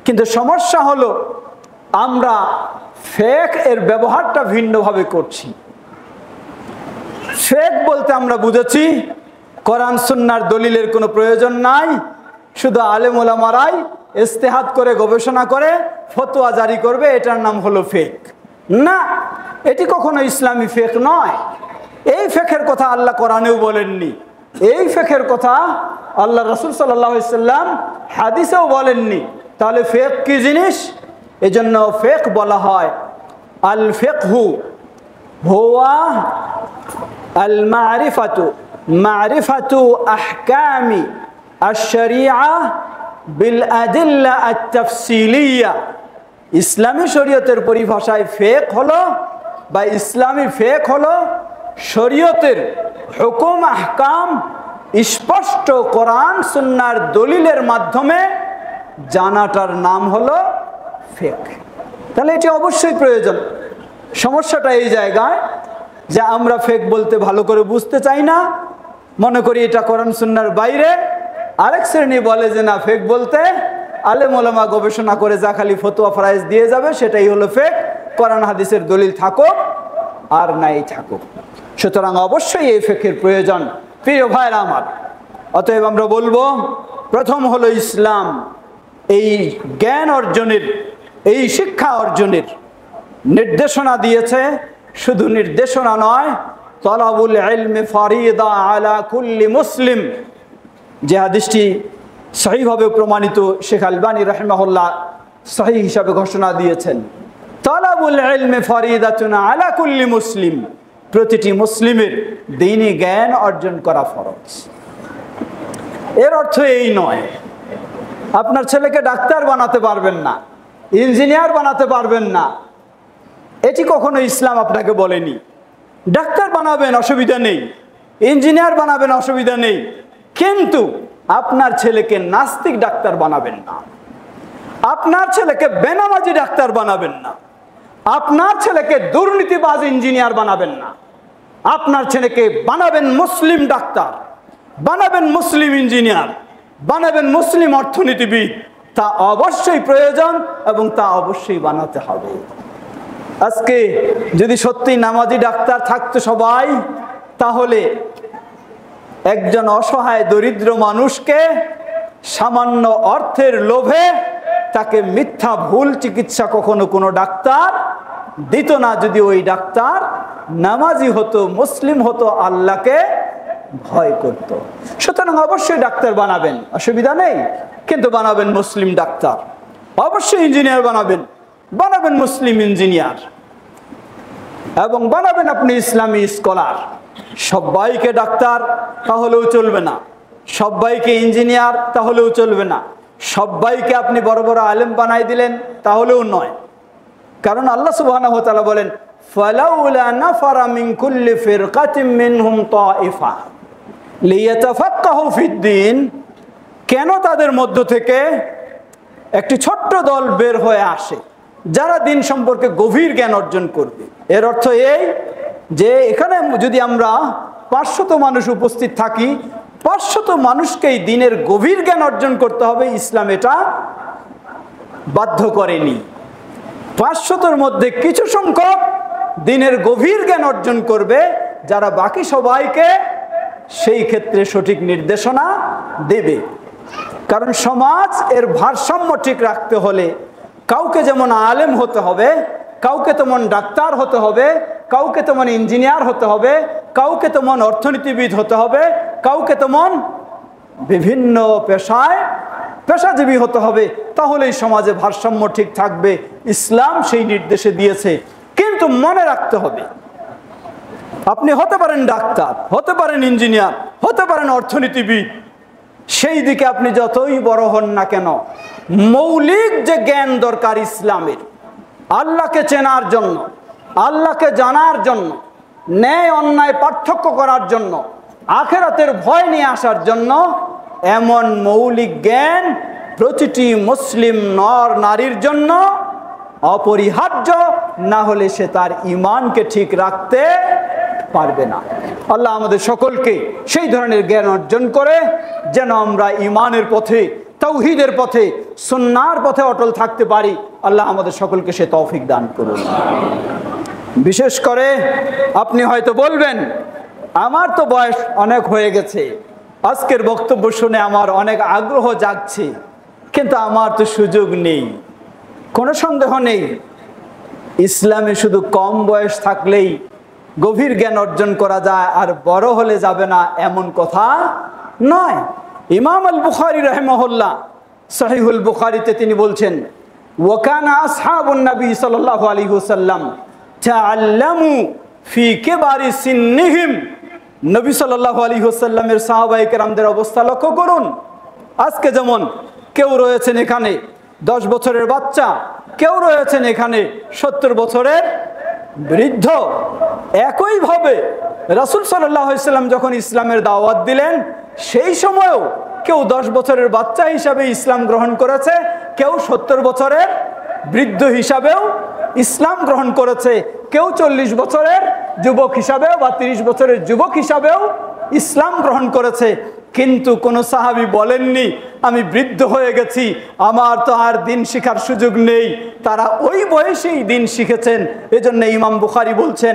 Speaker 1: কিন্তু সমস্যা হলো আমরা ফিকহ এর ব্যবহারটা ভিন্নভাবে করছি। ফিকহ বলতে আমরা বুঝেছি কোরআন সুন্নাহর দলিলের কোনো প্রয়োজন নাই, শুধু আলেম ওলামারাই ইজতিহাদ করে গবেষণা করে ফতোয়া জারি করবে, এটার নাম হলো ফিকহ। না, এটি কখনো ইসলামী ফিকহ নয়। এই ফিকহের কথা আল্লাহ কোরআনেও বলেননি, এই ফিকহের কথা আল্লাহ রাসূল সাল্লাল্লাহু আলাইহি ওয়াসাল্লাম হাদিসেও বলেননি। তাহলে ফিকহ কি জিনিস? এজন্য ফিকহ বলা হয় আল ফিকহু হুয়া আল মারিফাতু, মারিফাতু আহকামি আশ-শরিআহ বিল আদিল্লা আত-তাফসিলিয়া। ইসলামী শরীয়তের পরিভাষায় ফিকহ হলো বা ইসলামী ফিকহ হলো শরীয়তের হুকুম আহকাম স্পষ্ট কোরআন সুন্নাহর দলিলের মাধ্যমে জানাটার নাম হলো ফিকহ। তাহলে এটি অবশ্যই প্রয়োজন। সমস্যাটা এই জায়গায় যে আমরা ফিকহ বলতে ভালো করে বুঝতে চাই না, মনে করি এটা কোরআন সুন্নাহর বাইরে। আরেক শ্রেণী বলে যে না, ফিকহ বলতে আলেম ওলামা গবেষণা করে যা খালি ফতোয়া ফরাইজ দিয়ে যাবে সেটাই হলো ফিকহ, কোরআন হাদিসের দলিল থাকুক আর নাই থাকুক। সুতরাং অবশ্যই এই ফিকহের প্রয়োজন প্রিয় ভাইরা আমার। অতএব আমরা বলবো, প্রথম হলো ইসলাম এই জ্ঞান অর্জনের, এই শিক্ষা অর্জনের নির্দেশনা দিয়েছে। শুধু নির্দেশনা নয়, তলাবুল ইলমি ফারিদা আলা কুল্লি মুসলিম, যে হাদিসটি সহিভাবে প্রমাণিত, শেখ আলবানী রাহিমাহুল্লাহ সহিহ হিসাবে ঘোষণা দিয়েছেন, তলাবুল ইলমি ফারিদাতুন আলা কুল্লি মুসলিম, প্রতিটি মুসলিমের দ্বীনি জ্ঞান অর্জন করা ফরজ। এর অর্থ এই নয় আপনার ছেলেকে ডাক্তার বানাতে পারবেন না, ইঞ্জিনিয়ার বানাতে পারবেন না, এটি কখনো ইসলাম আপনাকে বলেনি। ডাক্তার বানাবেন, অসুবিধা নেই, ইঞ্জিনিয়ার বানাবেন, অসুবিধা নেই, কিন্তু আপনার ছেলেকে নাস্তিক ডাক্তার বানাবেন না, আপনার ছেলেকে বেনামাজি ডাক্তার বানাবেন না, আপনার ছেলেকে দুর্নীতিবাজ ইঞ্জিনিয়ার বানাবেন না। আপনার ছেলেকে বানাবেন মুসলিম ডাক্তার, বানাবেন মুসলিম ইঞ্জিনিয়ার, বানাবেন মুসলিম অর্থনীতিবিদ। তা অবশ্যই প্রয়োজন এবং তা অবশ্যই বানাতে হবে। আজকে যদি সত্যি নামাজি ডাক্তার থাকতো সবাই, তাহলে একজন অসহায় দরিদ্র মানুষকে সামান্য অর্থের লোভে তাকে মিথ্যা ভুল চিকিৎসা কখনো কোনো ডাক্তার দিত না, যদি ওই ডাক্তার নামাজি হতো, মুসলিম হতো, আল্লাহকে ভয় করত। সুতরাং অবশ্যই ডাক্তার বানাবেন, অসুবিধা নেই, কিন্তু বানাবেন মুসলিম ডাক্তার। অবশ্যই ইঞ্জিনিয়ার বানাবেন, বানাবেন মুসলিম ইঞ্জিনিয়ার, এবং বানাবেন আপনি ইসলামী স্কলার। সবাইকে ডাক্তার তাহলেও চলবে না, সবাইকে ইঞ্জিনিয়ার তাহলেও চলবে না, সবাইকে আপনি বড় বড় আলেম বানাই দিলেন তাহলেও নয়। কারণ আল্লাহ সুবহানাহু ওয়া তাআলা বলেন, ফালাউলা নাফারা মিন কুল্লি ফিরকাতিন মিনহুম তাইফা লিয়াতাফাক্কাহু ফিদ্দিন, কেন তাদের মধ্য থেকে একটি ছোট্ট দল বের হয়ে আসে যারা দিন সম্পর্কে গভীর জ্ঞান অর্জন করবে। এর অর্থ এই যে এখানে যদি আমরা 500 মানুষ উপস্থিত থাকি, 500 মানুষকেই দিনের গভীর জ্ঞান অর্জন করতে হবে, ইসলাম এটা বাধ্য করেনি। 500-র মধ্যে কিছু সংখ্যক দিনের গভীর জ্ঞান অর্জন করবে, যারা বাকি সবাইকে সেই ক্ষেত্রে সঠিক নির্দেশনা দেবে। কারণ সমাজ এর ভারসাম্য ঠিক রাখতে হলে কাউকে যেমন আলেম হতে হবে, কাউকে তেমন ডাক্তার হতে হবে, কাউকে তেমন ইঞ্জিনিয়ার হতে হবে, কাউকে তেমন অর্থনীতিবিদ হতে হবে, কাউকে তেমন বিভিন্ন পেশায় পেশাজীবী হতে হবে, তাহলেই সমাজে ভারসাম্য ঠিক থাকবে। ইসলাম সেই নির্দেশে দিয়েছে। কিন্তু মনে রাখতে হবে, আপনি হতে পারেন ডাক্তার, হতে পারেন ইঞ্জিনিয়ার, হতে পারেন অর্থনীতিবিদ, সেই দিকে আপনি যতই বড় হন না কেন, মৌলিক যে জ্ঞান দরকার ইসলামের, আল্লাহকে চেনার জন্য, আল্লাহকে জানার জন্য, ন্যায় অন্যায় পার্থক্য করার জন্য, আখিরাতের ভয় নিয়ে আসার জন্য, এমন মৌলিক জ্ঞান প্রতিটি মুসলিম নর নারীর জন্য অপরিহার্য। না হলে সে তার ঈমানকে ঠিক রাখতে পারবে না। আল্লাহ আমাদের সকলকে সেই ধরনের জ্ঞান অর্জন করে যেন আমরা ঈমানের পথে, তাওহীদের পথে, সুন্নাহর পথে অটল থাকতে পারি। আল্লাহ আমাদের সকলকে সে তৌফিক দান করুন। বিশেষ করে আপনি হয়তো বলবেন, আমার তো বয়স অনেক হয়ে গেছে, আজকের বক্তব্য শুনে আমার অনেক আগ্রহ জাগছে, কিন্তু আমার তো সুযোগ নেই। কোনো সন্দেহ নেই, ইসলামে শুধু কম বয়স থাকলেই গভীর জ্ঞান অর্জন করা যায় আর বড় হলে যাবে না, এমন কথা নয়। ইমাম আল বুখারী রাহিমাহুল্লাহ সহিহুল বুখারীতে তিনি বলছেন, ওয়াকানা আসহাবুন নবী সাল্লাল্লাহু আলাইহি ওয়াসাল্লাম তাআল্লামু ফি কিবারি সিন্নিহিম। নবী সাল্লাল্লাহু আলাইহি ওয়াসাল্লামের সাহাবায়ে কেরামদের অবস্থা লক্ষ্য করুন। আজকে যেমন কেউ রয়েছেন এখানে 10 বছরের বাচ্চা, কেউ রয়েছেন এখানে 70 বছরের বৃদ্ধ। একইভাবে রাসূল সাল্লাল্লাহু আলাইহি ওয়াসাল্লাম যখন ইসলামের দাওয়াত দিলেন, সেই সময়ও কেউ 10 বছরের বাচ্চা হিসাবে ইসলাম গ্রহণ করেছে, কেউ 70 বছরের বৃদ্ধ হিসাবেও ইসলাম গ্রহণ করেছে, কেউ 40 বছরের যুবক হিসাবেও বা 30 বছরের যুবক হিসাবেও ইসলাম গ্রহণ করেছে। কিন্তু কোনো সাহাবী বলেননি আমি বৃদ্ধ হয়ে গেছি, আমার তো আর দিন শিখার সুযোগ নেই। তারা ওই বয়সেই দিন শিখেছেন। এজন্য ইমাম বুখারী বলছেন,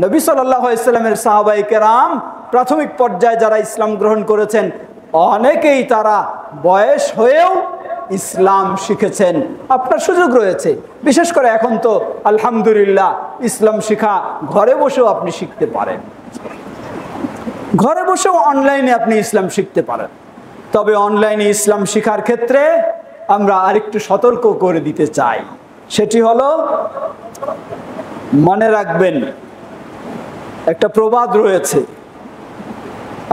Speaker 1: নবী সাল্লাল্লাহু আলাইহি ওয়াসাল্লামের সাহাবায়ে কেরাম প্রাথমিক পর্যায়ে যারা ইসলাম গ্রহণ করেছেন, অনেকেই তারা বয়স হয়েও ইসলাম শিখেছেন। আপনার সুযোগ রয়েছে। বিশেষ করে এখন তো আলহামদুলিল্লাহ ইসলাম শিখা ঘরে বসেও আপনি শিখতে পারেন, ঘরে বসেও অনলাইনে আপনি ইসলাম শিখতে পারেন। তবে অনলাইনে ইসলাম শিখার ক্ষেত্রে আমরা আরেকটু সতর্ক করে দিতে চাই। সেটি হলো, মনে রাখবেন একটা প্রবাদ রয়েছে,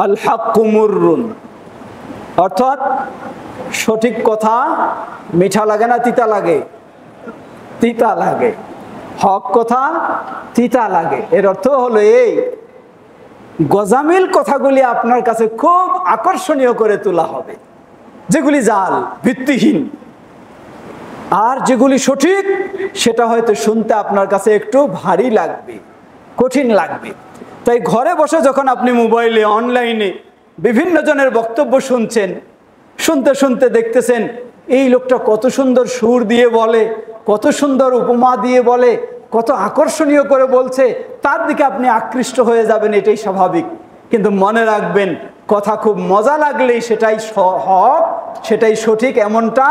Speaker 1: আল হাক্কু মুররুন, অর্থাৎ সঠিক কথা মিঠা লাগে না তিতা লাগে? তিতা লাগে। হক কথা তিতা লাগে। এর অর্থ হলো এই, গজামিল কথাগুলি আপনার কাছে খুব আকর্ষণীয় করে তোলা হবে, যেগুলি জাল, ভিত্তিহীন। আর যেগুলি সঠিক, সেটা হয়তো শুনতে আপনার কাছে একটু ভারী লাগবে, কঠিন লাগবে। তাই ঘরে বসে যখন আপনি মোবাইলে, অনলাইনে বিভিন্ন জনের বক্তব্য শুনছেন, শুনতে শুনতে দেখতেছেন এই লোকটা কত সুন্দর সুর দিয়ে বলে, কত সুন্দর উপমা দিয়ে বলে, কত আকর্ষণীয় করে বলছে, তার দিকে আপনি আকৃষ্ট হয়ে যাবেন, এটাই স্বাভাবিক। কিন্তু মনে রাখবেন, কথা খুব মজা লাগলেই সেটাই হক, সেটাই সঠিক এমনটা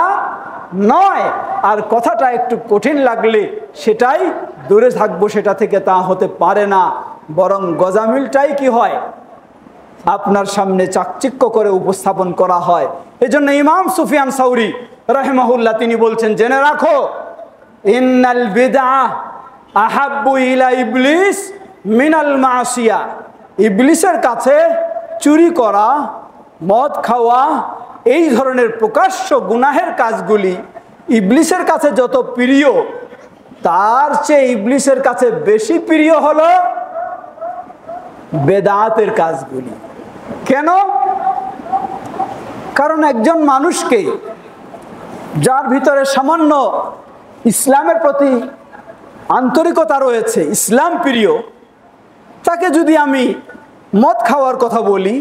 Speaker 1: নয়। আর কথাটা একটু কঠিন লাগলে সেটাই দূরে থাকবো, সেটা থেকে তা হতে পারে না। বরং গজামিলটাই কি হয়, আপনার সামনে চাকচিক্য করে উপস্থাপন করা হয়। এজন্য ইমাম সুফিয়ান সাউরি রাহিমাহুল্লাহ তিনি বলছেন, জেনে রাখো, ইন্নাল বিদআহ আহাব্বু ইলা ইবলিস মিনাল মাসিয়া। ইবলিসের কাছে চুরি করা, মদ খাওয়া, এই ধরনের প্রকাশ্য গুনাহের কাজগুলি ইবলিসের কাছে যত প্রিয়, তার চেয়ে ইবলিসের কাছে বেশি প্রিয় হলো বেদাতের কাজগুলি। কেন? কারণ একজন মানুষকে, যার ভিতরে সামান্য ইসলামের প্রতি আন্তরিকতা রয়েছে, ইসলাম প্রিয়, তাকে যদি আমি মদ খাওয়ার কথা বলি,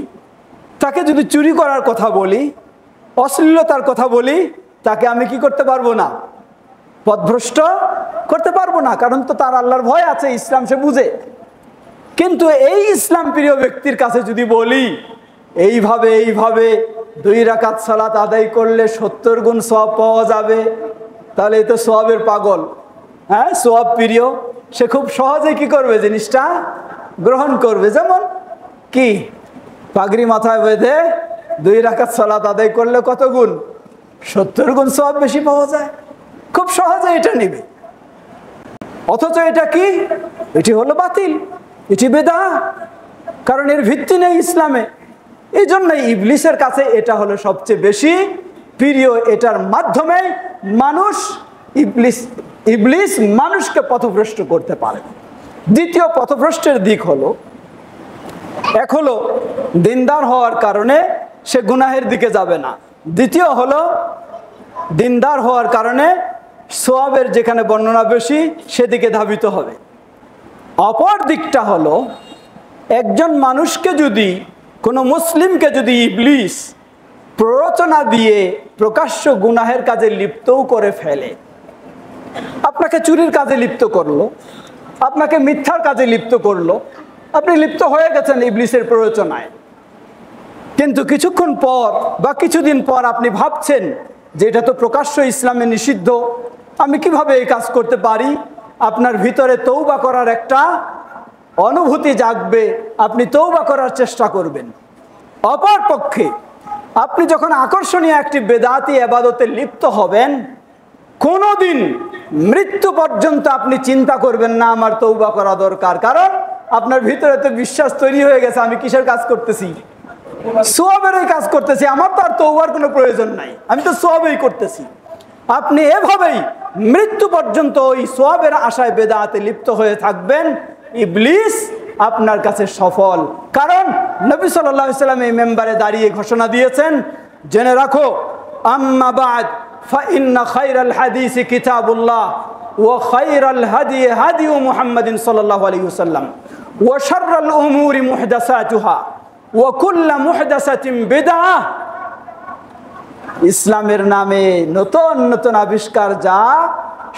Speaker 1: তাকে যদি চুরি করার কথা বলি, অশ্লীলতার কথা বলি, তাকে আমি কি করতে পারবো না? পথভ্রষ্ট করতে পারবো না। কারণ তো তার আল্লাহর ভয় আছে, ইসলাম সে বুঝে। কিন্তু এই ইসলাম প্রিয় ব্যক্তির কাছে যদি বলি, এইভাবে এইভাবে 2 রাকাত সালাত আদায় করলে 70 গুণ সওয়াব পাওয়া যাবে, তাহলে এই তো সওয়াবের পাগল। হ্যাঁ, সওয়াব প্রিয়, সে খুব সহজে কি করবে, জিনিসটা গ্রহণ করবে। যেমন কি, পাগড়ি মাথায় বেঁধে 2 রাকাত সালাত আদায় করলে কত গুণ? 70 গুণ সওয়াব বেশি পাওয়া যায়, খুব সহজে এটা নেবে। অথচ এটা কি? এটি হলো বাতিল, এটি বেদাত, কারণ এর ভিত্তি নেই ইসলামে। এই জন্যই ইবলিসের কাছে এটা হলো সবচেয়ে বেশি প্রিয়। এটার মাধ্যমে ইবলিস মানুষকে পথভ্রষ্ট করতে পারে। দ্বিতীয় পথভ্রষ্টের দিক হলো, এক হলো দিনদার হওয়ার কারণে সে গুনাহের দিকে যাবে না। দ্বিতীয় হলো দিনদার হওয়ার কারণে সওয়াবের যেখানে বর্ণনা বেশি সেদিকে ধাবিত হবে। অপর দিকটা হলো, একজন মানুষকে যদি, কোনো মুসলিমকে যদি ইবলিস প্ররোচনা দিয়ে প্রকাশ্য গুনাহের কাজে লিপ্তও করে ফেলে, আপনাকে চুরির কাজে লিপ্ত করলো, আপনাকে মিথ্যার কাজে লিপ্ত করলো, আপনি লিপ্ত হয়ে গেছেন ইবলিসের প্ররোচনায়, কিন্তু কিছুক্ষণ পর বা কিছুদিন পর আপনি ভাবছেন যে এটা তো প্রকাশ্য ইসলামে নিষিদ্ধ, আমি কিভাবে এই কাজ করতে পারি। আপনার ভিতরে তওবা করার একটা অনুভূতি জাগবে, আপনি তওবা করার চেষ্টা করবেন। অপর পক্ষে আপনি যখন আকর্ষণীয় একটি বেদাতি ইবাদতে লিপ্ত হবেন, কোনোদিন মৃত্যু পর্যন্ত আপনি চিন্তা করবেন না আমার তওবা করা দরকার, কারণ আপনার ভিতরে তো বিশ্বাস তৈরি হয়ে গেছে আমি কিসের কাজ করতেছি, সওয়াবেরই কাজ করতেছি, আমার তো আর তওবার কোনো প্রয়োজন নাই, আমি তো সওয়াবই করতেছি। আপনি এভাবেই মৃত্যু পর্যন্ত ওই সওয়াবের আশায় বেদাতে লিপ্ত হয়ে থাকবেন। ইবলিস আপনার কাছে সফল, কারণ নবী সাল্লাল্লাহু আলাইহি ওয়াসাল্লাম এই মেম্বারে দাঁড়িয়ে ঘোষণা দিয়েছেন, জেনে রাখো, আম্মা বাদ ফাইন্না খায়রাল হাদিসি কিতাবুল্লাহ ওয়া খায়রাল হাদি হাদি মুহাম্মাদিন সাল্লাল্লাহু আলাইহি ওয়াসাল্লাম ওয়া শাররাল উমুরি মুহদাসাতুহা ওয়া কুল্লু মুহদাসাতিন বিদআহ। ইসলামের নামে নতুন নতুন আবিষ্কার যা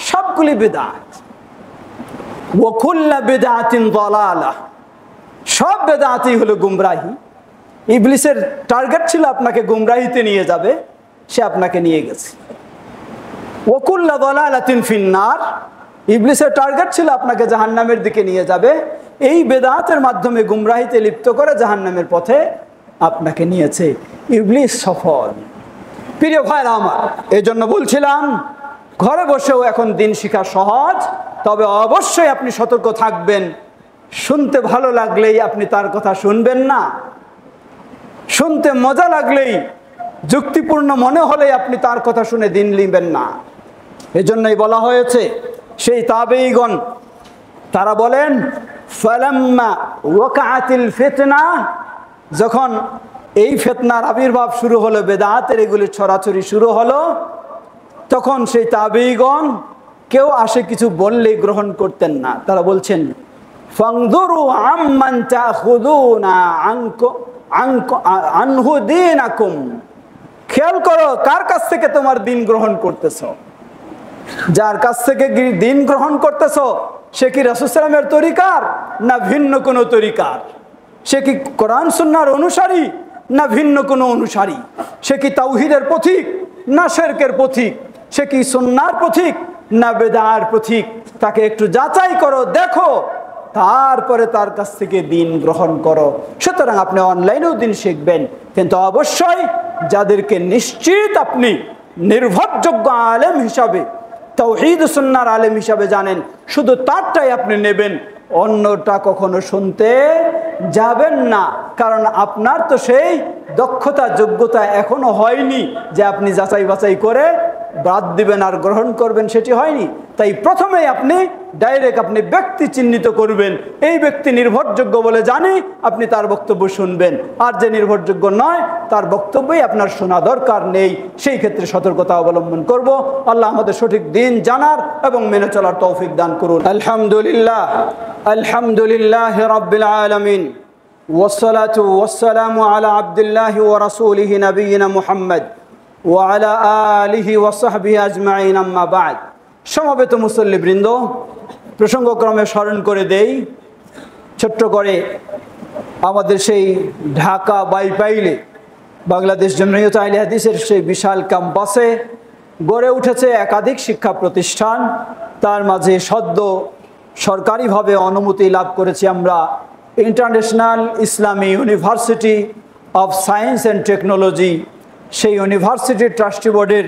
Speaker 1: সবগুলি বিদআত। ওয়া কুল্লু বিদআতিন দালালাহ, সব বেদাতই হলো গুমরাহি। ইবলিসের টার্গেট ছিল আপনাকে গুমরাহিতে নিয়ে যাবে, সে আপনাকে নিয়ে গেছে। ওয়া কুল্লু দালালাতিন ফিন্নার, ইবলিসের টার্গেট ছিল আপনাকে জাহান্নামের দিকে নিয়ে যাবে। এই বেদাতের মাধ্যমে গুমরাহিতে লিপ্ত করে জাহান্নামের পথে আপনাকে নিয়েছে। ইবলিস সফল। প্রিয় ভাইরা আমার, এই জন্য বলছিলাম ঘরে বসেও এখন দিন শিখা সহজ, তবে অবশ্যই আপনি সতর্ক থাকবেন। শুনতে ভালো লাগলেই আপনি তার কথা শুনবেন না, শুনতে মজা লাগলেই, যুক্তিপূর্ণ মনে হলেই আপনি তার কথা শুনে দিন নিবেন না। এজন্যই বলা হয়েছে, সেই তাবেঈগণ তারা বলেন, ফালাম্মা ওয়াকাআতিল ফিতনা, যখন এই ফিতনার আবির্ভাব শুরু হলো, বেদাতের এগুলি ছড়াছড়ি শুরু হলো, তখন সেই তাবেঈগণ কেউ আসে কিছু বললেই গ্রহণ করতেন না। তারা বলছেন, ফানজুরু আম্মান তাখুযুনা আনহু দীনাকুম, খেয়াল করো কার কাছ থেকে তোমার দিন গ্রহণ করতেছ। যার কাছ থেকে দিন গ্রহণ করতেছ সে কি রাসূল সাল্লাল্লাহু আলাইহি ওয়াসাল্লামের তরিকার না ভিন্ন কোনো তরিকার? সে কি কোরআন সুন্নাহর অনুসারী না ভিন্ন কোনো অনুসারী? সে কি তাওহীদের পথিক না শিরকের পথিক? সে কি সুন্নাহর পথিক না বেদার পথিক? তাকে একটু যাচাই করো, দেখো, তারপরে তার কাছ থেকে দিন গ্রহণ করো। সুতরাং আপনি অনলাইনেও দিন শিখবেন, কিন্তু অবশ্যই যাদেরকে নিশ্চিত আপনি নির্ভরযোগ্য আলেম হিসাবে, তাওহীদ সুন্নাহর আলেম হিসাবে জানেন, শুধু তারটাই আপনি নেবেন, অন্যটা কখনো শুনতে যাবেন না। কারণ আপনার তো সেই দক্ষতা যোগ্যতা এখনো হয়নি যে আপনি যাচাই বাছাই করে বাদ দিবেন আর গ্রহণ করবেন, সেটি হয়নি। তাই প্রথমেই আপনি ডাইরেক্ট আপনি ব্যক্তি চিহ্নিত করবেন, এই ব্যক্তি নির্ভরযোগ্য বলে জানি, আপনি তার বক্তব্য শুনবেন। আর যে নির্ভরযোগ্য নয় তার বক্তব্যই আপনার শোনা দরকার নেই, সেই ক্ষেত্রে সতর্কতা অবলম্বন করব। আল্লাহ আমাদের সঠিক দিন জানার এবং মেনে চলার তৌফিক দান করুন। আলহামদুলিল্লাহ, আলহামদুলিল্লাহ রাব্বিল আলামিন, ওয়াসসালাতু ওয়াসসালামু আলা আবদিল্লাহি ওয়া রাসূলিহি নবিয়িনা মুহাম্মদ ওয়া আলা আলিহি ওয়া সাহবিহি আজমাইন, আম্মা বা'দ। সমবেত মুসল্লিবৃন্দ, প্রসঙ্গক্রমে স্মরণ করে দেই ছোট্ট করে, আমাদের সেই ঢাকা বাইপাইলে বাংলাদেশ জমিয়ত আহলে হাদিসের সেই বিশাল ক্যাম্পাসে গড়ে উঠেছে একাধিক শিক্ষা প্রতিষ্ঠান। তার মাঝে সদ্য সরকারিভাবে অনুমতি লাভ করেছি আমরা international Islami university of science and technology, সেই ইউনিভার্সিটির ট্রাস্টি বোর্ডের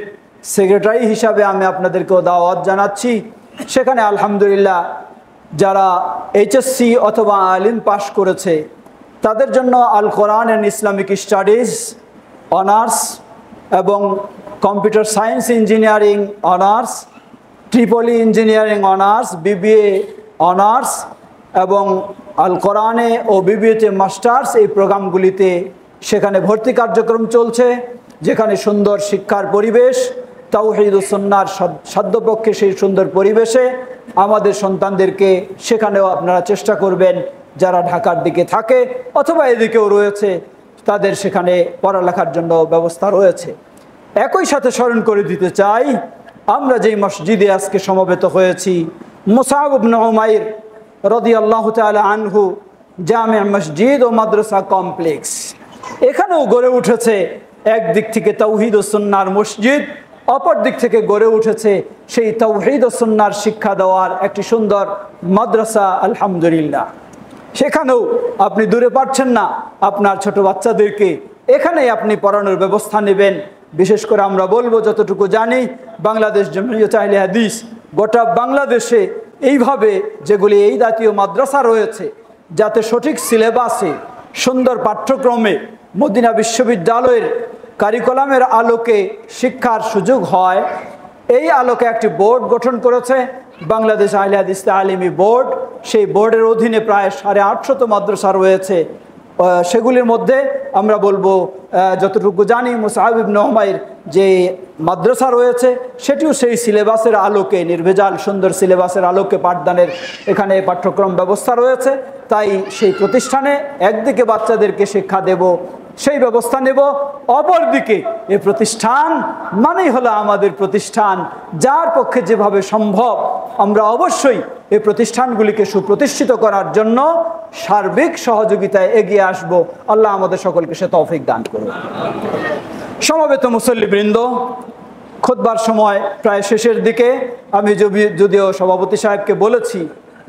Speaker 1: সেক্রেটারি হিসাবে আমি আপনাদেরকেও দাওয়াত জানাচ্ছি। সেখানে আলহামদুলিল্লাহ যারা এইচএসসি অথবা আলিম পাশ করেছে তাদের জন্য আল কোরআন অ্যান্ড ইসলামিক স্টাডিজ অনার্স এবং computer science engineering honours, Tripoli engineering honours, BBA honours এবং আল কোরআনে ও বিবিএতে মাস্টার্স, এই প্রোগ্রামগুলিতে সেখানে ভর্তি কার্যক্রম চলছে, যেখানে সুন্দর শিক্ষার পরিবেশ, তাওহীদ ও সুন্নাহর সাধ্যপক্ষে সেই সুন্দর পরিবেশে আমাদের সন্তানদেরকে সেখানেও আপনারা চেষ্টা করবেন, যারা ঢাকার দিকে থাকে অথবা এদিকেও রয়েছে তাদের সেখানে পড়ালেখার জন্য ব্যবস্থা রয়েছে। একই সাথে স্মরণ করে দিতে চাই, আমরা যেই মসজিদে আজকে সমবেত হয়েছি মুসআব ইবনে উমাইর রাদিয়াল্লাহু তাআলা আনহু জামে মসজিদ ও মাদ্রাসা কমপ্লেক্স, এখানেও গড়ে উঠেছে একদিক থেকে তাওহীদ ও সুন্নাহর মসজিদ, অপর দিক থেকে গড়ে উঠেছে সেই তাওহীদ ও সুন্নাহর শিক্ষা দেওয়ার একটি সুন্দর মাদ্রাসা। আলহামদুলিল্লাহ, সেখানেও আপনি দূরে পাচ্ছেন না, আপনার ছোট বাচ্চাদেরকে এখানেই আপনি পড়ানোর ব্যবস্থা নেবেন। বিশেষ করে আমরা বলবো, যতটুকু জানি বাংলাদেশ জামিয়াত আহলে হাদিস গোটা বাংলাদেশে এইভাবে যেগুলি এই জাতীয় মাদ্রাসা রয়েছে, যাতে সঠিক সিলেবাসে সুন্দর পাঠ্যক্রমে মদিনা বিশ্ববিদ্যালয়ের কারিকুলামের আলোকে শিক্ষার সুযোগ হয়, এই আলোকে একটি বোর্ড গঠন করেছে বাংলাদেশ আহলে হাদিস তালিমি বোর্ড। সেই বোর্ডের অধীনে প্রায় 850 মাদ্রাসা রয়েছে। সেগুলির মধ্যে আমরা বলবো, যতটুকু জানি মুসআব ইবনে উমাইর যে মাদ্রাসা রয়েছে সেটিও সেই সিলেবাসের আলোকে, নির্ভেজাল সুন্দর সিলেবাসের আলোকে পাঠদানের এখানে পাঠ্যক্রম ব্যবস্থা রয়েছে। তাই সেই প্রতিষ্ঠানে একদিকে বাচ্চাদেরকে শিক্ষা দেব, সেই ব্যবস্থা নেব, অপরদিকে এ প্রতিষ্ঠান মানেই হলো আমাদের প্রতিষ্ঠান, যার পক্ষে যেভাবে সম্ভব আমরা অবশ্যই এই প্রতিষ্ঠানগুলিকে সুপ্রতিষ্ঠিত করার জন্য সার্বিক সহযোগিতায় এগিয়ে আসব। আল্লাহ আমাদের সকলকে সে তৌফিক দান করুন। সমবেত মুসল্লিবৃন্দ, খুতবার সময় প্রায় শেষের দিকে, আমি যদিও সভাপতি সাহেবকে বলেছি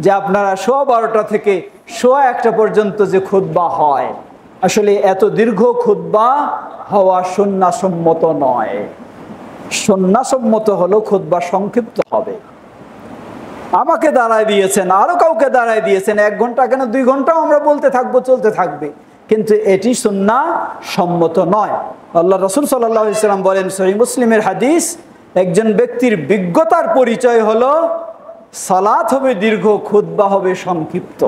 Speaker 1: যে আপনারা 12:15 থেকে 1:15 পর্যন্ত যে খুতবা হয়, আসলে এত দীর্ঘ খুতবা হওয়া সুন্নাহসম্মত নয়। সুন্নাহসম্মত হলো খুতবা সংক্ষিপ্ত হবে। আমাকে দাঁড়ায় দিয়েছেন, আরো কাউকে দাঁড়ায় দিয়েছেন, 1 ঘন্টা কেন 2 ঘন্টাও আমরা বলতে থাকবো, চলতে থাকবে, কিন্তু এটি সুন্নাহসম্মত নয়। আল্লাহ রাসূল সাল্লাল্লাহু আলাইহি ওয়াসাল্লাম বলেন, সহিহ মুসলিমের হাদিস, একজন ব্যক্তির বিজ্ঞতার পরিচয় হলো সালাত হবে দীর্ঘ, খুতবা হবে সংক্ষিপ্ত।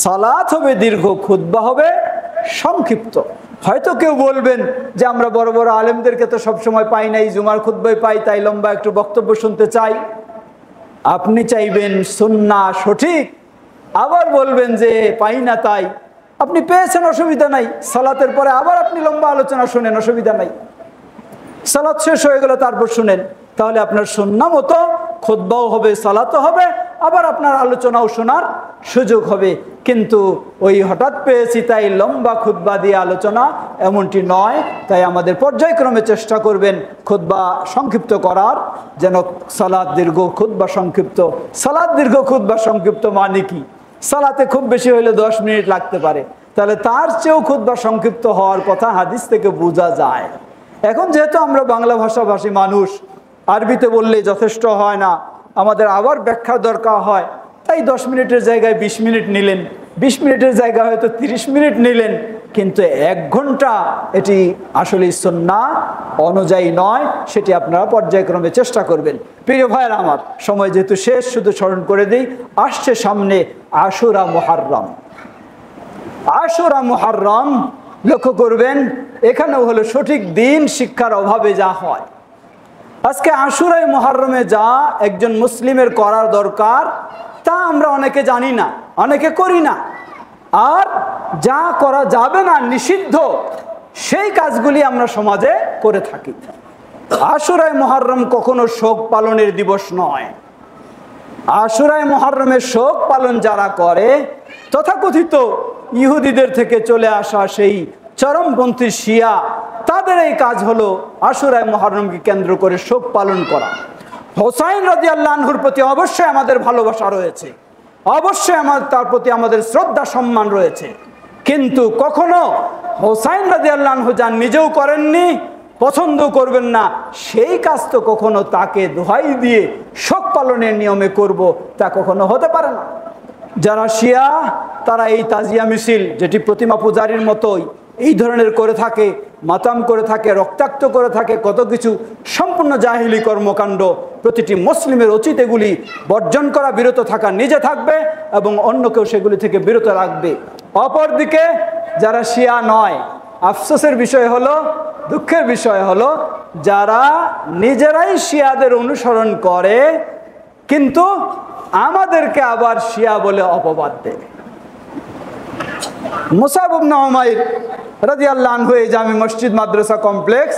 Speaker 1: সালাত হবে দীর্ঘ, খুতবা হবে সংক্ষিপ্ত। হয়তো কেউ বলবেন যে আমরা বড় বড় আলেমদেরকে তো সবসময় পাই নাই, জুমার খুতবায় পাই, তাই লম্বা একটু বক্তব্য শুনতে চাই। আপনি চাইবেন সুন্নাহ সঠিক, আবার বলবেন যে পাই না, তাই আপনি পেয়েছেন, অসুবিধা নাই। সালাতের পরে আবার আপনি লম্বা আলোচনা শুনেন, অসুবিধা নাই। সালাত শেষ হয়ে গেল তারপর শুনেন, তাহলে আপনার সুন্নাহ মতো খুতবাও হবে, সালাতও হবে, আবার আপনার আলোচনাও শোনার সুযোগ হবে। কিন্তু ওই হঠাৎ পেয়েছি তাই লম্বা খুতবা দিয়ে আলোচনা, এমনটি নয়। তাই আমাদের পর্যায়ক্রমে চেষ্টা করবেন খুতবা সংক্ষিপ্ত করার, যেন সালাত দীর্ঘ, খুতবা সংক্ষিপ্ত। সালাত দীর্ঘ, খুতবা সংক্ষিপ্ত মানে কি? সালাতে খুব বেশি হলে 10 মিনিট লাগতে পারে, তাহলে তার চেয়েও খুতবা সংক্ষিপ্ত হওয়ার কথা হাদিস থেকে বোঝা যায়। এখন যেহেতু আমরা বাংলা ভাষাভাষী মানুষ, আরবিতে বললে যথেষ্ট হয় না, আমাদের আবার ব্যাখ্যা দরকার হয়, তাই 10 মিনিটের জায়গায় 20 মিনিট নিলেন, 20 মিনিটের জায়গায় হয়তো 30 মিনিট নিলেন, কিন্তু 1 ঘন্টা এটি আসলে সুন্নাহ অনুযায়ী নয়। সেটি আপনারা পর্যায়ক্রমে চেষ্টা করবেন। প্রিয় ভাইয়ের আমার, সময় যেহেতু শেষ, শুধু স্মরণ করে দিই, আসছে সামনে আশুরা মুহাররম। আশুরা মুহাররম লক্ষ্য করবেন, এখানেও হলো সঠিক দিন শিক্ষার অভাবে যা হয়। আজকে আশুরাই মুহাররমে যা একজন মুসলিমের করার দরকার, তা আমরা অনেকে জানি না, অনেকে করি না। আর যা করা যাবে না, নিষিদ্ধ, সেই কাজগুলি আমরা সমাজে করে থাকি। আশুরাই মুহাররম কখনো শোক পালনের দিবস নয়। আশুরাই মুহাররমের শোক পালন যারা করে, তথাকথিত ইহুদিদের থেকে চলে আসা সেই চরমপন্থী শিয়া, তাদের এই কাজ হলো আশুরাই মুহাররমকে কেন্দ্র করে শোক পালন করা। হোসাইন রাদিয়াল্লাহু আনহুর প্রতি অবশ্যই আমাদের ভালোবাসা রয়েছে, অবশ্যই তার প্রতি আমাদের শ্রদ্ধা সম্মান রয়েছে, কিন্তু কখনো হোসাইন রাদিয়াল্লাহু আনহু যা নিজেও করেননি, পছন্দ করবেন না, সেই কাজ তো কখনো তাকে দোহাই দিয়ে শোক পালনের নিয়মে করব, তা কখনো হতে পারে না। যারা শিয়া তারা এই তাজিয়া মিছিল, যেটি প্রতিমা পূজারীর মতোই এই ধরনের করে থাকে, মাতাম করে থাকে, রক্তাক্ত করে থাকে, কত কিছু, সম্পূর্ণ জাহিলি কর্মকাণ্ড। প্রতিটি মুসলিমের উচিত এগুলি বর্জন করা, বিরত থাকা, নিজে থাকবে এবং অন্যকেও সেগুলি থেকে বিরত রাখবে। অপরদিকে যারা শিয়া নয়, আফসোসের বিষয় হলো, দুঃখের বিষয় হলো, যারা নিজেরাই শিয়াদের অনুসরণ করে কিন্তু আমাদেরকে আবার শিয়া বলে অপবাদ দেয়। মুসাব ইবনে উমাইর রাদিয়াল্লাহু আনহু এই জামি মসজিদ মাদ্রাসা কমপ্লেক্স,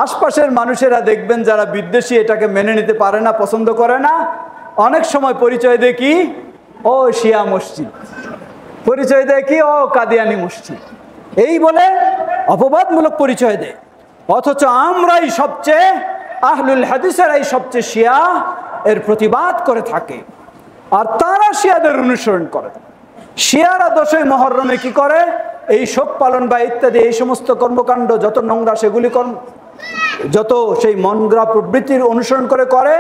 Speaker 1: আশপাশের মানুষেরা দেখবেন যারা বিদ্বেষী, এটাকে মেনে নিতে পারে না, পছন্দ করে না, অনেক সময় পরিচয় দেয় কি, ও শিয়া মসজিদ, পরিচয় দেয় কি, ও কাদিয়ানি মসজিদ, এই বলে অপবাদমূলক পরিচয় দেয়। অথচ আমরাই সবচেয়ে, আহলুল হাদিসেরাই সবচেয়ে শিয়া এর প্রতিবাদ করে থাকে, আর তারা শিয়াদের অনুসরণ করে। শিয়ারা 10ই মুহররমে কি করে, এই শোক পালন বা ইত্যাদি এই সমস্ত কর্মকাণ্ড যত নোংরা, সেগুলি যত সেই মনগড়া প্রবৃত্তির অনুসরণ করে করে।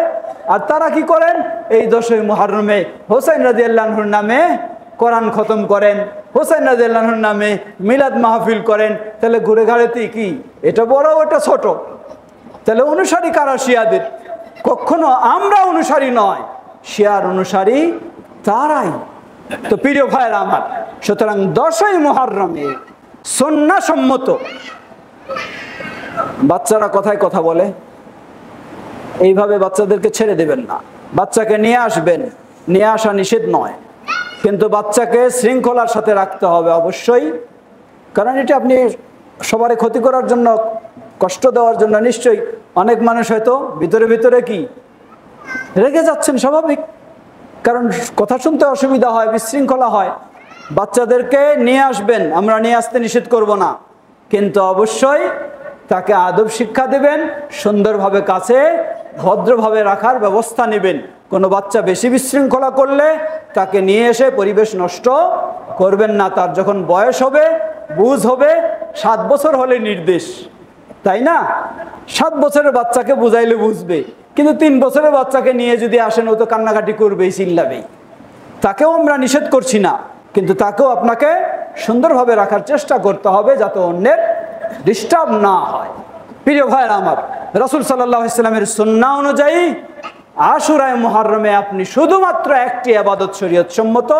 Speaker 1: আর তারা কি করেন, এই 10ই মুহররমে হোসেন রাদিয়াল্লাহু আনহুর নামে কোরআন খতম করেন, হোসেন রাদিয়াল্লাহু আনহুর নামে মিলাদ মাহফিল করেন। তাহলে ঘুরে ঘাড়েতে কি, এটা বড় ওটা ছোট? তাহলে অনুসারী কারা শিয়াদের? কখনো আমরা অনুসারী নয়, শিয়ার অনুসারী তারাই। তো প্রিয় ভাইয়েরা আমার, সুতরাং 10ই মুহররমে সুন্নাহসম্মত, বাচ্চারা কথায় কথা বলে, এইভাবে বাচ্চাদেরকে ছেড়ে দেবেন না। বাচ্চাকে নিয়ে আসবেন, নিয়ে আসা নিষেধ নয়, কিন্তু বাচ্চাকে শৃঙ্খলার সাথে রাখতে হবে অবশ্যই। কারণ এটা আপনি সবারই ক্ষতি করার জন্য, কষ্ট দেওয়ার জন্য, নিশ্চয়ই অনেক মানুষ হয়তো ভিতরে ভিতরে কি রেগে যাচ্ছেন, স্বাভাবিক, কারণ কথা শুনতে অসুবিধা হয়, বিশৃঙ্খলা হয়। বাচ্চাদেরকে নিয়ে আসবেন, আমরা নিয়ে আসতে নিষেধ করব না, কিন্তু অবশ্যই তাকে আদব শিক্ষা দেবেন, সুন্দরভাবে কাছে ভদ্রভাবে রাখার ব্যবস্থা নেবেন। কোনো বাচ্চা বেশি বিশৃঙ্খলা করলে তাকে নিয়ে এসে পরিবেশ নষ্ট করবেন না। তার যখন বয়স হবে, বুঝ হবে, 7 বছর হলে নির্দেশ, তাই না? 7 বছরের বাচ্চাকে বুঝাইলে বুঝবে, কিন্তু 3 বছরের বাচ্চাকে নিয়ে যদি আসেন, ও তো কান্নাকাটি করবেই, চিল্লাবেই। তাকেও আমরা নিষেধ করছি না, কিন্তু তাকেও আপনাকে সুন্দরভাবে রাখার চেষ্টা করতে হবে, যাতে অন্যের ডিস্টার্ব না হয়। প্রিয় ভাইরা আমার, রাসূল সাল্লাল্লাহু আলাইহি ওয়াসাল্লামের সুন্নাহ অনুযায়ী আশুরায়ে মুহররমে আপনি শুধুমাত্র একটি ইবাদত শরীয়ত সম্মত,